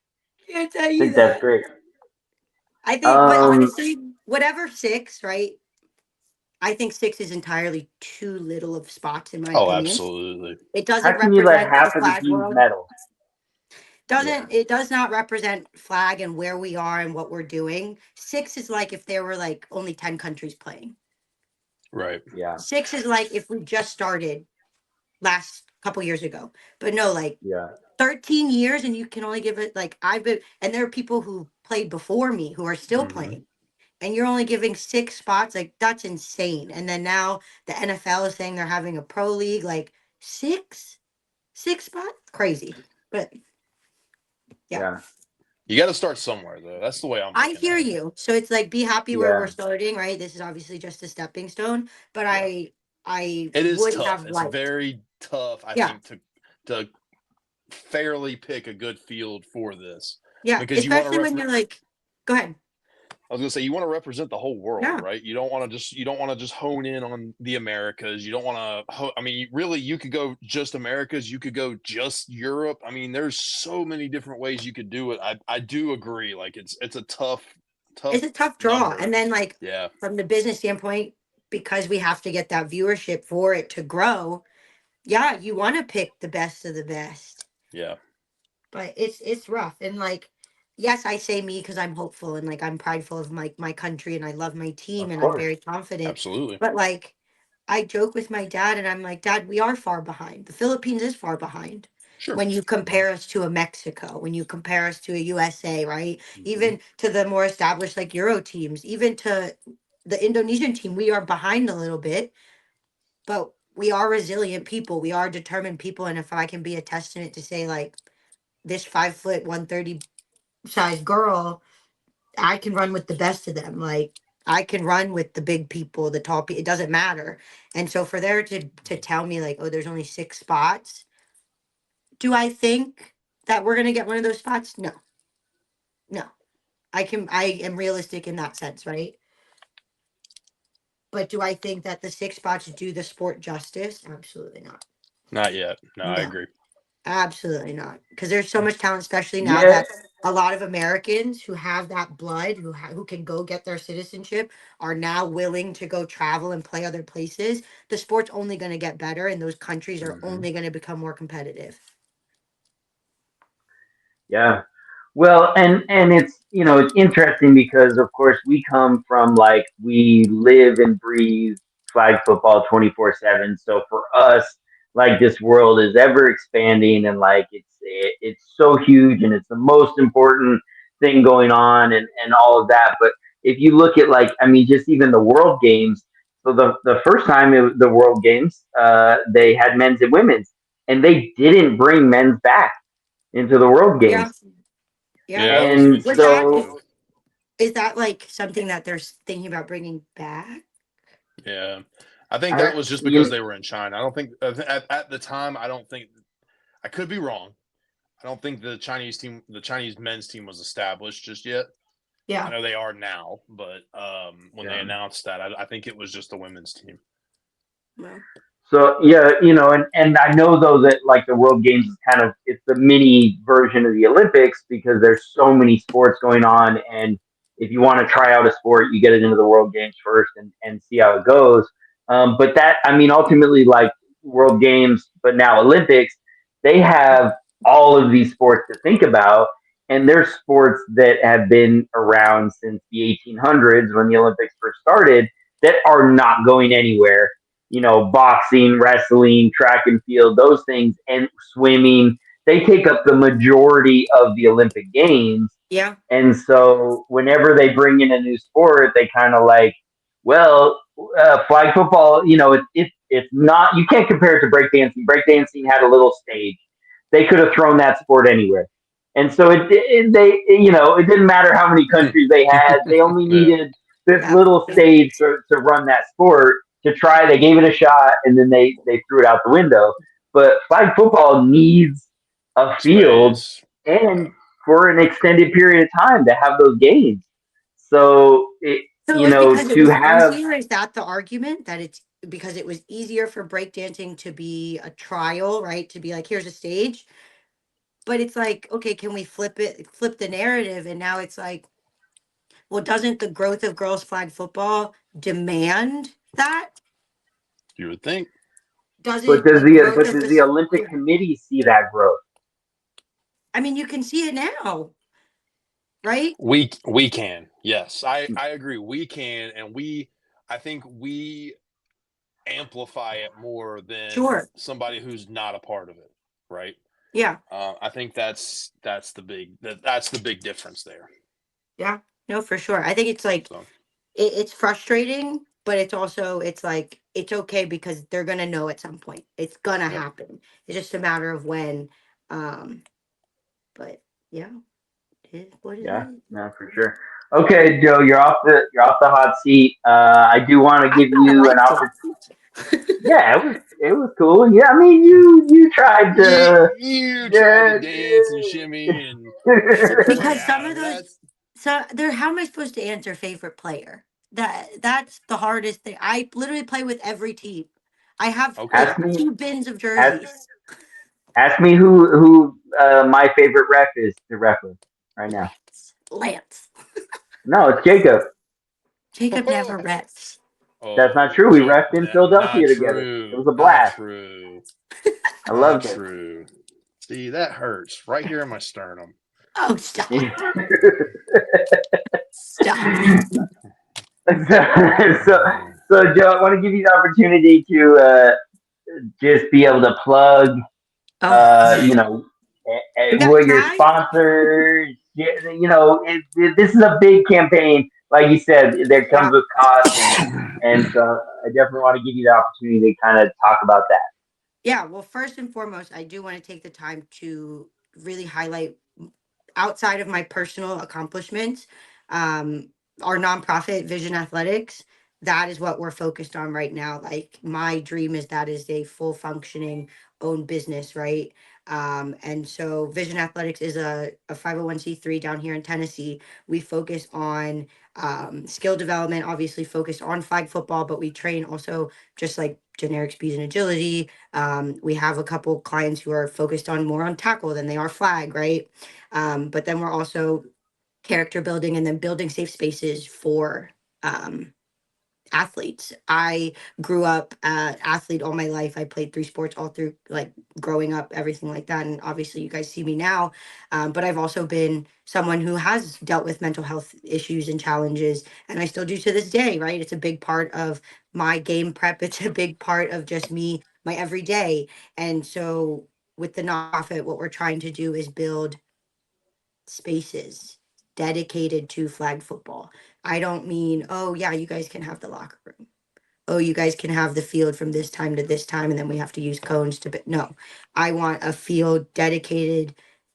Can't tell I you think that's that. great. I think, but Um, honestly, whatever six, right? I think six is entirely too little of spots, in my Oh, opinion. absolutely. It how doesn't can you let represent the half of the flag teams world. medal? Yeah, It does not represent flag and where we are and what we're doing. Six is like if there were like only 10 countries playing. Right. yeah, Six is like if we just started last couple years ago. But no, like yeah, 13 years and you can only give it like I've been, and there are people who played before me who are still Mm-hmm. playing, and you're only giving six spots. Like that's insane. And then now the NFL is saying they're having a pro league. Like six spots, crazy. But yeah, yeah, You got to start somewhere, though. That's the way I'm I looking hear at it. you. So it's like be happy where we're yeah, starting, right? This is obviously just a stepping stone, but Yeah. I It is would tough. have It's liked. very tough, I Yeah, think, to fairly pick a good field for this yeah, because you want to especially when you're like, go ahead. I was gonna say you want to represent the whole world, Yeah. right? You don't want to just hone in on the Americas. You don't want to. I mean, really, you could go just Americas. You could go just Europe. I mean, there's so many different ways you could do it. I do agree. Like it's a tough It's a tough draw. number. And then like Yeah, from the business standpoint, because we have to get that viewership for it to grow, yeah, you want to pick the best of the best. yeah, But it's rough. And like, yes, I say me because I'm hopeful and like I'm prideful of my country and I love my team Of and I'm course. very confident. absolutely. But like I joke with my dad and I'm like, Dad, we are far behind. The Philippines is far behind. Sure. When you compare us to a Mexico, when you compare us to a USA, right? Mm-hmm. Even to the more established like Euro teams, even to the Indonesian team, we are behind a little bit, but we are resilient people. We are determined people. And if I can be a testament to say like this 5 foot 130 size girl, I can run with the best of them. Like I can run with the big people, the tall people. It doesn't matter. And so for there to tell me like, oh, there's only 6 spots. Do I think that we're gonna get one of those spots? No, no. I am realistic in that sense, right? But do I think that the 6 spots do the sport justice? Absolutely not. Not yet. No, I No. agree. Absolutely not. Because there's so much talent, especially now Yeah, that a lot of Americans who have that blood, who can go get their citizenship, are now willing to go travel and play other places. The sport's only going to get better, and those countries are Mm-hmm. only going to become more competitive. yeah. Well, and it's it's interesting because of course we come from like we live and breathe flag football 24/7. So for us, like this world is ever expanding and like it's so huge and it's the most important thing going on and all of that. But if you look at like I mean just even the World Games, so the first time the World Games, they had men's and women's, and they didn't bring men's back into the World Yeah, Games. yeah. Yeah, that was an And Was interesting that so move. is that like something that they're thinking about bringing back? Yeah, I think I, that was just because you, they were in China. I don't think at the time. I don't think I could be wrong. I don't think the Chinese men's team was established just yet. I Yeah. know they are now, but when they yeah. announced that, I think it was just the women's team. Well, So yeah, and I know though that like the World Games is kind of it's the mini version of the Olympics because there's so many sports going on, and if you want to try out a sport, you get it into the World Games first and see how it goes. But that I mean, ultimately, like World Games, but now Olympics, they have all of these sports to think about, and there's sports that have been around since the 1800s when the Olympics first started that are not going anywhere, boxing, wrestling, track and field, those things, and swimming, they take up the majority of the Olympic Games. yeah. And so whenever they bring in a new sport, they kind of like, well, flag football, it's not, you can't compare it to breakdancing. Breakdancing had a little stage. They could have thrown that sport anywhere. And so it didn't matter how many countries they had. They only Yeah, needed this Yeah. little stage to run that sport to try. They gave it a shot and then they threw it out the window. But flag football needs a field space. Yeah, and for an extended period of time to have those games. So So it was because it to was have easier. Is that the argument that it's because it was easier for breakdancing to be a trial, right? To be like, here's a stage. But it's like, okay, can we flip the narrative? And now it's like, well, doesn't the growth of girls flag football demand that? you would think Doesn't the growth of does the this? Olympic Committee see that growth? I mean, you can see it now, right? we can. Yes, I agree. We can, and I think we amplify it more than Sure. somebody who's not a part of it, right? Yeah. I think that's that's the big difference there. Yeah. No, for sure. I think it's like So it's frustrating, but it's also it's like it's okay because they're gonna know at some point. It's gonna yeah, happen. It's just a matter of when. Um, but yeah, it is what it Yeah, is. no, for sure. Okay, Joe, you're off the hot seat. I do want to I give kind of you an liked opportunity. it. Yeah, it was cool. Yeah, I mean, you tried to. you tried to Yeah, dance and shimmy and yeah. oh Because some yeah, of those that's So there, how am I supposed to answer favorite player? That's the hardest thing. I literally play with every team. I have Okay. Ask like me, 2 bins of ask, jerseys. ask me who my favorite ref is to ref with right now. Lance. No, it's Jacob. Jacob never reps. That's not Oh, true. We refed in not Philadelphia together. It true. was a Not blast. true. I Not loved it. true. See, that hurts right here in my sternum. Oh, stop. so, Stop. so, so, Joe, I want to give you the opportunity to just be able to plug, Oh, you know, we got what your time? sponsors. You know, this is a big campaign. Like you said, there comes Yeah. with cost, and so I definitely want to give you the opportunity to kind of talk about that. Yeah. Well, first and foremost, I do want to take the time to really highlight outside of my personal accomplishments, um, our nonprofit Vision Athletics, that is what we're focused on right now. Like my dream is that is a full functioning own business, right? And so Vision Athletics is a 501c3 down here in Tennessee. We focus on skill development, obviously focused on flag football, but we train also just like generic speed and agility. We have a couple clients who are focused on more on tackle than they are flag, right? But then we're also character building and then building safe spaces for um, athletes. I grew up athlete all my life. I played 3 sports all through like growing up, everything like that. And obviously, you guys see me now. But I've also been someone who has dealt with mental health issues and challenges, and I still do to this day. Right? It's a big part of my game prep. It's a big part of just me, my everyday. And so, with the nonprofit, what we're trying to do is build spaces dedicated to flag football. I don't mean, oh, yeah, you guys can have the locker room. Oh, you guys can have the field from this time to this time, and then we have to use cones to. No, I want a field dedicated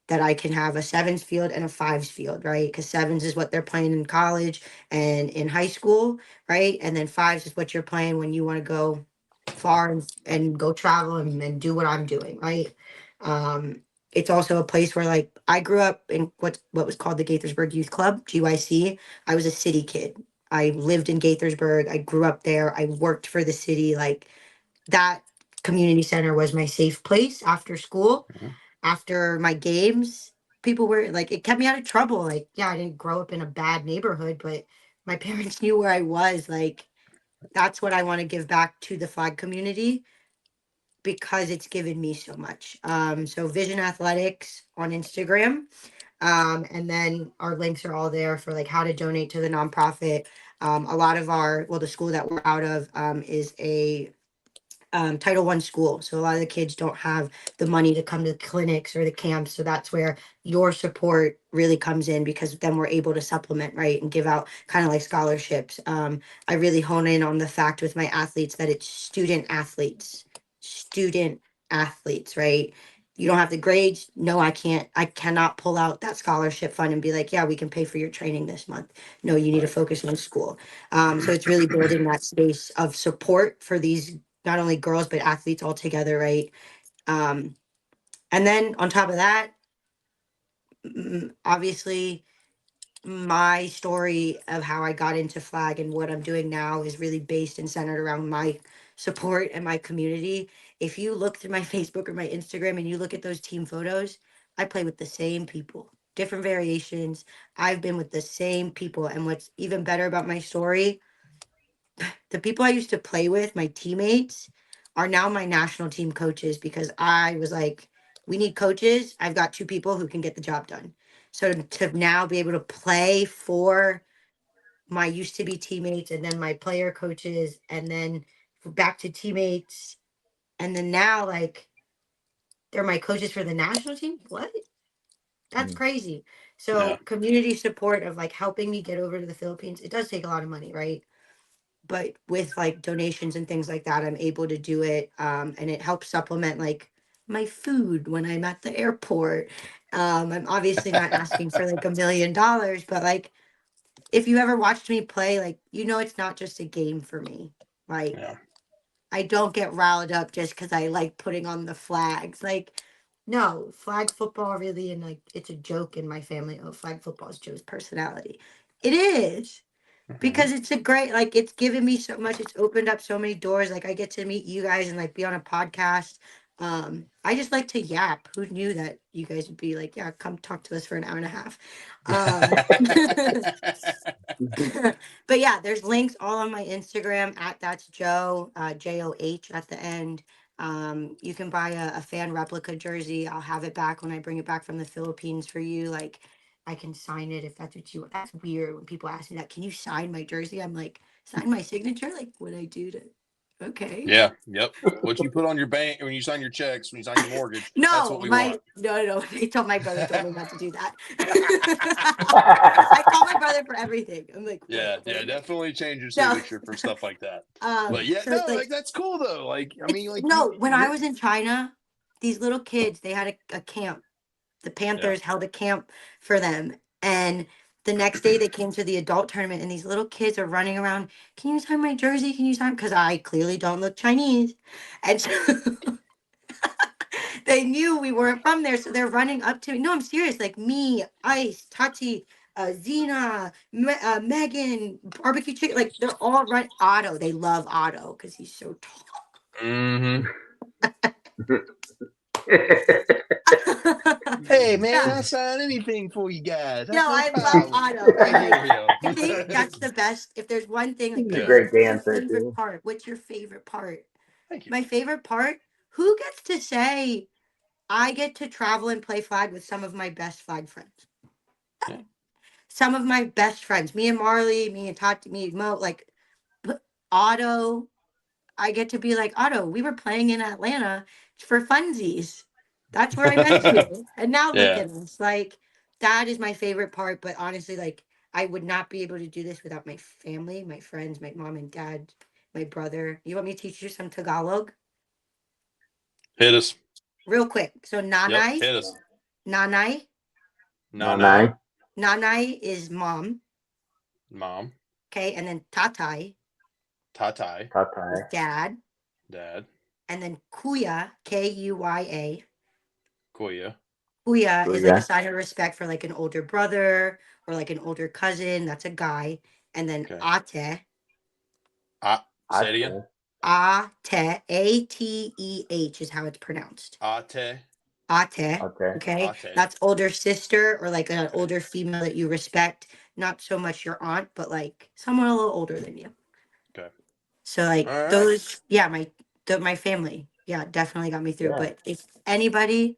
that I can have a sevens field and a fives field, right? Because sevens is what they're playing in college and in high school, right? And then fives is what you're playing when you want to go far and go travel and do what I'm doing, right? Um, it's also a place where like I grew up in what was called the Gaithersburg Youth Club, GYC. I was a city kid. I lived in Gaithersburg. I grew up there. I worked for the city. Like that community center was my safe place after school, Mhm. after my games. People were like, it kept me out of trouble. Like, yeah, I didn't grow up in a bad neighborhood, but my parents knew where I was. Like, that's what I want to give back to the flag community because it's given me so much. So Vision Athletics on Instagram. And then our links are all there for like how to donate to the nonprofit. A lot of well, the school that we're out of is a Title I school. So a lot of the kids don't have the money to come to the clinics or the camps. So that's where your support really comes in because then we're able to supplement, right, and give out kind of like scholarships. I really hone in on the fact with my athletes that it's student athletes, right? You don't have the grades. No, I cannot pull out that scholarship fund and be like, yeah, we can pay for your training this month. No, you need to Right. focus on school. So it's really building that space of support for these not only girls but athletes all together, right? Um, and then on top of that, obviously, my story of how I got into flag and what I'm doing now is really based and centered around my support and my community. If you look through my Facebook or my Instagram and you look at those team photos, I play with the same people, different variations. I've been with the same people. And what's even better about my story, the people I used to play with, my teammates, are now my national team coaches because I was like, we need coaches. I've got 2 people who can get the job done. So to now be able to play for my used to be teammates and then my player coaches and then back to teammates and then now like they're my coaches for the national team. What? That's Mhm. crazy. So Yeah. community support of like helping me get over to the Philippines, it does take a lot of money, right? But with like donations and things like that, I'm able to do it. And it helps supplement like my food when I'm at the airport. I'm obviously not asking for like $1 million, but like if you ever watched me play, like it's not just a game for me. Like Yeah. I don't get riled up just because I like putting on the flags. Like No, flag football really, and like it's a joke in my family. Oh, flag football is Joe's personality. It is Mhm. because it's a great, like, it's given me so much. It's opened up so many doors. Like I get to meet you guys and like be on a podcast. I just like to yap. Who knew that you guys would be like, yeah, come talk to us for an hour and a half. Um, but yeah, there's links all on my Instagram at that's Joe, JOH at the end. You can buy a fan replica jersey. I'll have it back when I bring it back from the Philippines for you. Like, I can sign it if that's what you want. That's weird when people ask me that. Can you sign my jersey? I'm like, sign my signature? Like, what I do to. Okay. Yeah. Yep. What you put on your bank when you sign your checks, when you sign your mortgage, that's what No, we want. no. My brother told me not to do that. I call my brother for everything. I'm like, Yeah, what? yeah, definitely change your No. signature for stuff like that. But yeah, So it's no, like, like that's cool though. Like, I mean, it's like no, when I you're, was in China, these little kids, they had a camp. The yeah. Panthers held a camp for them. And the next day they came to the adult tournament and these little kids are running around. Can you sign my jersey? Can you sign? Because I clearly don't look Chinese. And so they knew we weren't from there. So they're running up to me. No, I'm serious. Like me, Ice, Tati, Zena, Megan, barbecue chicken. Like they're all run Otto. They love Otto because he's so Mm-hmm. tall. Hey man, Yeah. I'll sign anything for you guys. No, That's no I love problem. Otto. I And like, hear you. I think that's the best. If there's one thing, like He's a people Yeah. are like, great what's your dancer favorite too. part? What's your favorite part? Thank you. My favorite part? Who gets to say I get to travel and play flag with some of my best flag friends? Yeah. Some of my best friends. Me and Marley, me and Tati, me and Mo, like Otto. I get to be like, Otto, we were playing in Atlanta for funsies. That's where I met you. And now look Yeah. at us. Like, that is my favorite part. But honestly, like, I would not be able to do this without my family, my friends, my mom and dad, my brother. You want me to teach you some Tagalog? Hit us. Real quick. So, Yep. nanay, Hit us. nanay, Nanai, Nanai, nanay is mom. mom. Okay. And then tatay Tatai, is Tatai, dad. dad. And then kuya, Kuya. Kuya. Kuya is like a Kuya, sign of respect for like an older brother or like an older cousin. That's a guy. And then Okay. ate, Ah, say it again. Ate, Ateh is how it's pronounced. Ate. Ate. Ate, Okay. Ate. That's older sister or like an Okay. older female that you respect. Not so much your aunt, but like someone a little older than you. Okay. So All like right. those, yeah, my family, yeah, definitely got me through. yeah, But if anybody,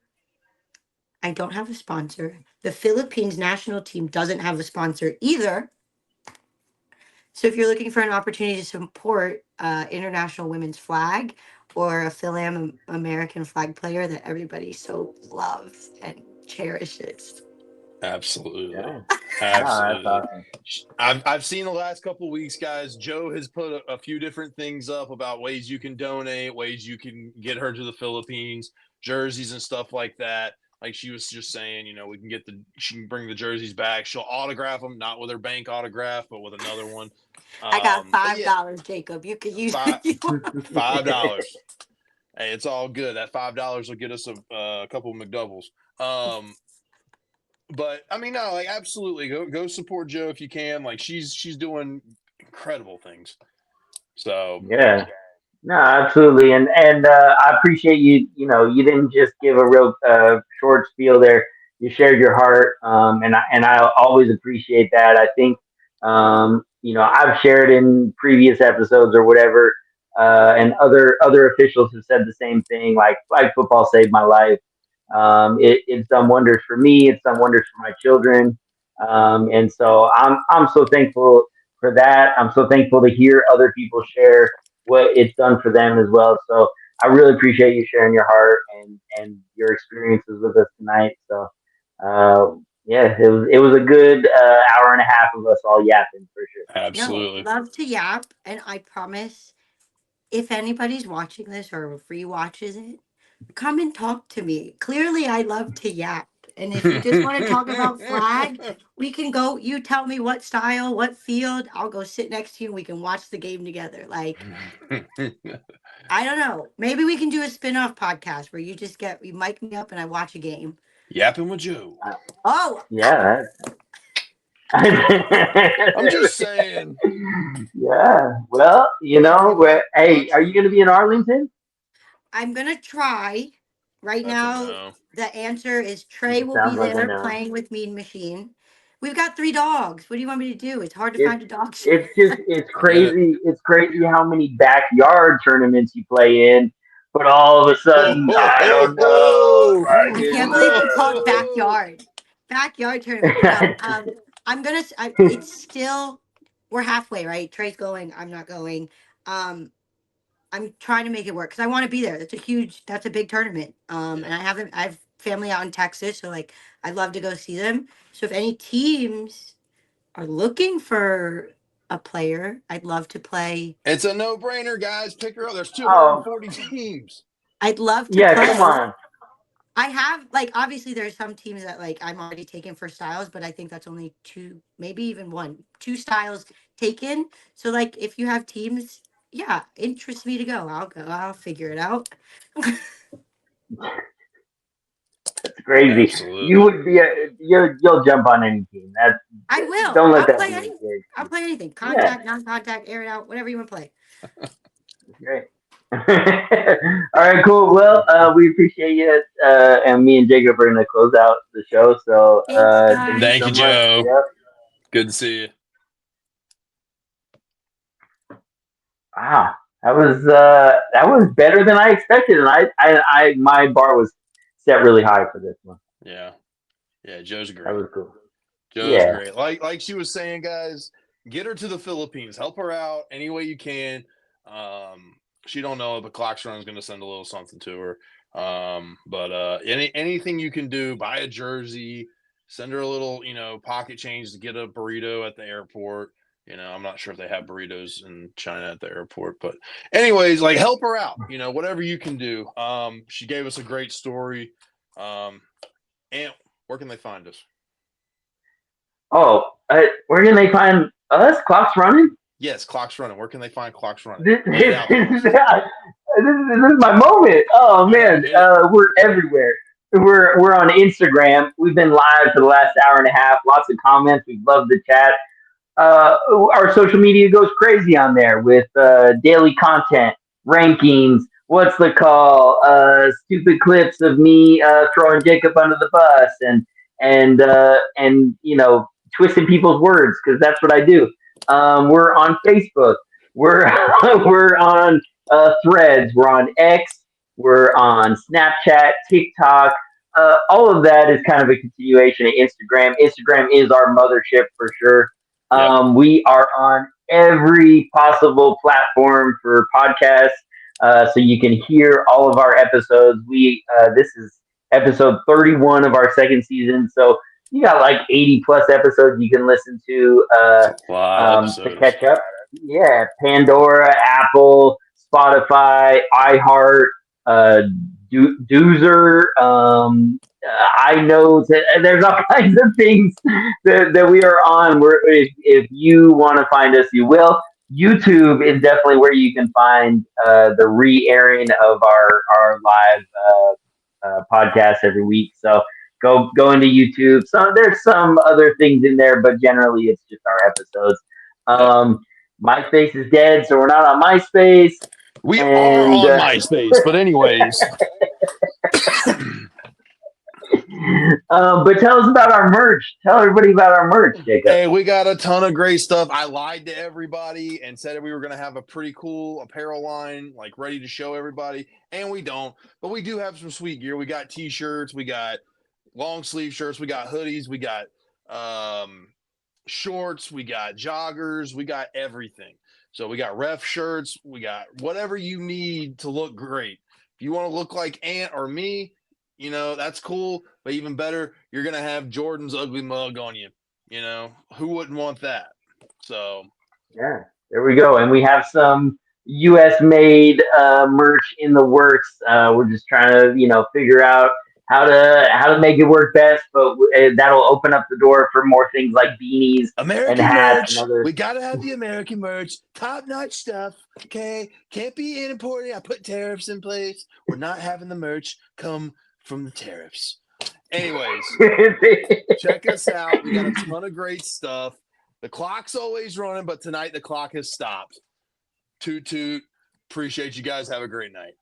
I don't have a sponsor. The Philippines national team doesn't have a sponsor either. So if you're looking for an opportunity to support international women's flag or a American flag player that everybody so loves and cherishes. Absolutely. yeah. No, that's Absolutely. awesome. I've seen the last couple of weeks, guys. Joe has put a few different things up about ways you can donate, ways you can get her to the Philippines, jerseys and stuff like that. Like she was just saying, we can she can bring the jerseys back. She'll autograph them, not with her bank autograph, but with another one. I got But five yeah, dollars, Jacob. You could use five it. If you want. $5. Hey, it's all good. That $5 will get us a couple of McDoubles. But I mean, no, like absolutely, go support Joe if you can. Like she's doing incredible things. So Yeah. No, absolutely, and I appreciate you. You know, you didn't just give a real short spiel there. You shared your heart, and I always appreciate that. I think I've shared in previous episodes or whatever, and other officials have said the same thing. Like flag football saved my life. It's done wonders for me. It's done wonders for my children, and so I'm so thankful for that. I'm so thankful to hear other people share what it's done for them as well. So I really appreciate you sharing your heart and your experiences with us tonight. So yeah, it was a good hour and a half of us all yapping for sure. No, absolutely. love to yap, and I promise if anybody's watching this or rewatches it, come and talk to me. Clearly, I love to yap. And if you just want to talk about flag, we can go. You tell me what style, what field. I'll go sit next to you and we can watch the game together. Like, I don't know. Maybe we can do a spin-off podcast where you mic me up and I watch a game. Yapping with Joe. Uh, Oh, yeah. I'm just saying. Yeah. Well, Whatever you want, hey, are you country. going to be in Arlington? I'm gonna try. Right That's a now, no. the answer is Trey It will be sounds like I there know. playing with Mean Machine. We've got 3 dogs. What do you want me to do? It's hard to It's find a dog. it's I get it. crazy. It's crazy how many backyard tournaments you play in, but all of a Ho, sudden, ho, I ho, don't know if ho. I I can't can. believe you called Ho. backyard tournament. No, I'm gonna. It's still we're halfway, right? Trey's going. I'm not going. Um, I'm trying to make it work because I want to be there. That's a big tournament. Yeah. And I have family out in Texas, so like I'd love to go see them. So if any teams are looking for a player, I'd love to play. It's a no-brainer, guys. Pick her up. There's Oh, 240 teams. I'd love to yeah, come play. on. I have like obviously there's some teams that like I'm already taken for styles, but I think that's only two, maybe even one, two styles taken. So like if you have teams, yeah, interest me to go. I'll go. I'll figure it out. That's crazy. You Absolutely. would be you'll jump on any team. I will. Don't let I'll that play be a any. scary I'll excuse. play anything. Yeah, Contact, non-contact, air it out, whatever you want to play. that's great. All right, cool. Well, we appreciate you, and me and Jacob are gonna close out the show. So, Thanks, thank you Thank guys. you, so much. Joe. Yep. Good to see you. Wow, that was better than I expected, and my bar was set really high for this one. Yeah. Yeah, Joe's That great. was cool. Joe's Yeah. great. Like she was saying, guys, get her to the Philippines. Help her out any way you can. She don't know, but Clocks Run's going to send a little something to her. But anything you can do, buy a jersey, send her a little, pocket change to get a burrito at the airport. I'm not sure if they have burritos in China at the airport, but anyways, like help her out. Whatever you can do. She gave us a great story. Ant, where can they find us? Oh, where can they find us? Clocks running. Yes, Clock's Running. Where can they find Clock's Running? This, Lay it this, out this, for is, us. this is my moment. Oh All right, man, hit it. we're everywhere. We're on Instagram. We've been live for the last hour and a half. Lots of comments. We love the chat. Our social media goes crazy on there with daily content, rankings. What's the call? Stupid clips of me throwing Jacob under the bus and twisting people's words because that's what I do. We're on Facebook. We're we're on Threads. We're on X. We're on Snapchat, TikTok. All of that is kind of a continuation of Instagram. Instagram is our mothership for sure. Yep. We are on every possible platform for podcasts, so you can hear all of our episodes. This is episode 31 of our second season, so you got like 80 plus episodes you can listen It's a lot of to episodes. catch up. Yeah, Pandora, Apple, Spotify, iHeart, uh, Doozer, I know there's all kinds of things that we are on. If you want to find us, you will. YouTube is definitely where you can find the re-airing of our live podcast every week. So go into YouTube. So there's some other things in there, but generally it's just our episodes. Yep. MySpace is dead, so we're not on MySpace. We are And on MySpace, but anyways. but tell us about our merch. Tell everybody about our merch, Jacob. Hey, we got a ton of great stuff. I lied to everybody and said that we were going to have a pretty cool apparel line, like ready to show everybody, and we don't. But we do have some sweet gear. We got t-shirts, we got long sleeve shirts, we got hoodies, we got shorts, we got joggers, we got everything. So we got ref shirts, we got whatever you need to look great. If you want to look like Ant or me, that's cool. But even better, you're going to have Jordan's ugly mug on you. Who wouldn't want that? So, Yeah, there we go. And we have some US made merch in the works. We're just trying to, figure out how to make it work best, but that'll open up the door for more things like beanies and American hats and merch. other. We got to have the American merch. Top notch stuff. Okay. Can't be imported. I put tariffs in place. We're not having the merch come from the tariffs. Anyways, check us out. We got a ton of great stuff. The clock's always running, but tonight the clock has stopped. Toot toot. Appreciate you guys. Have a great night.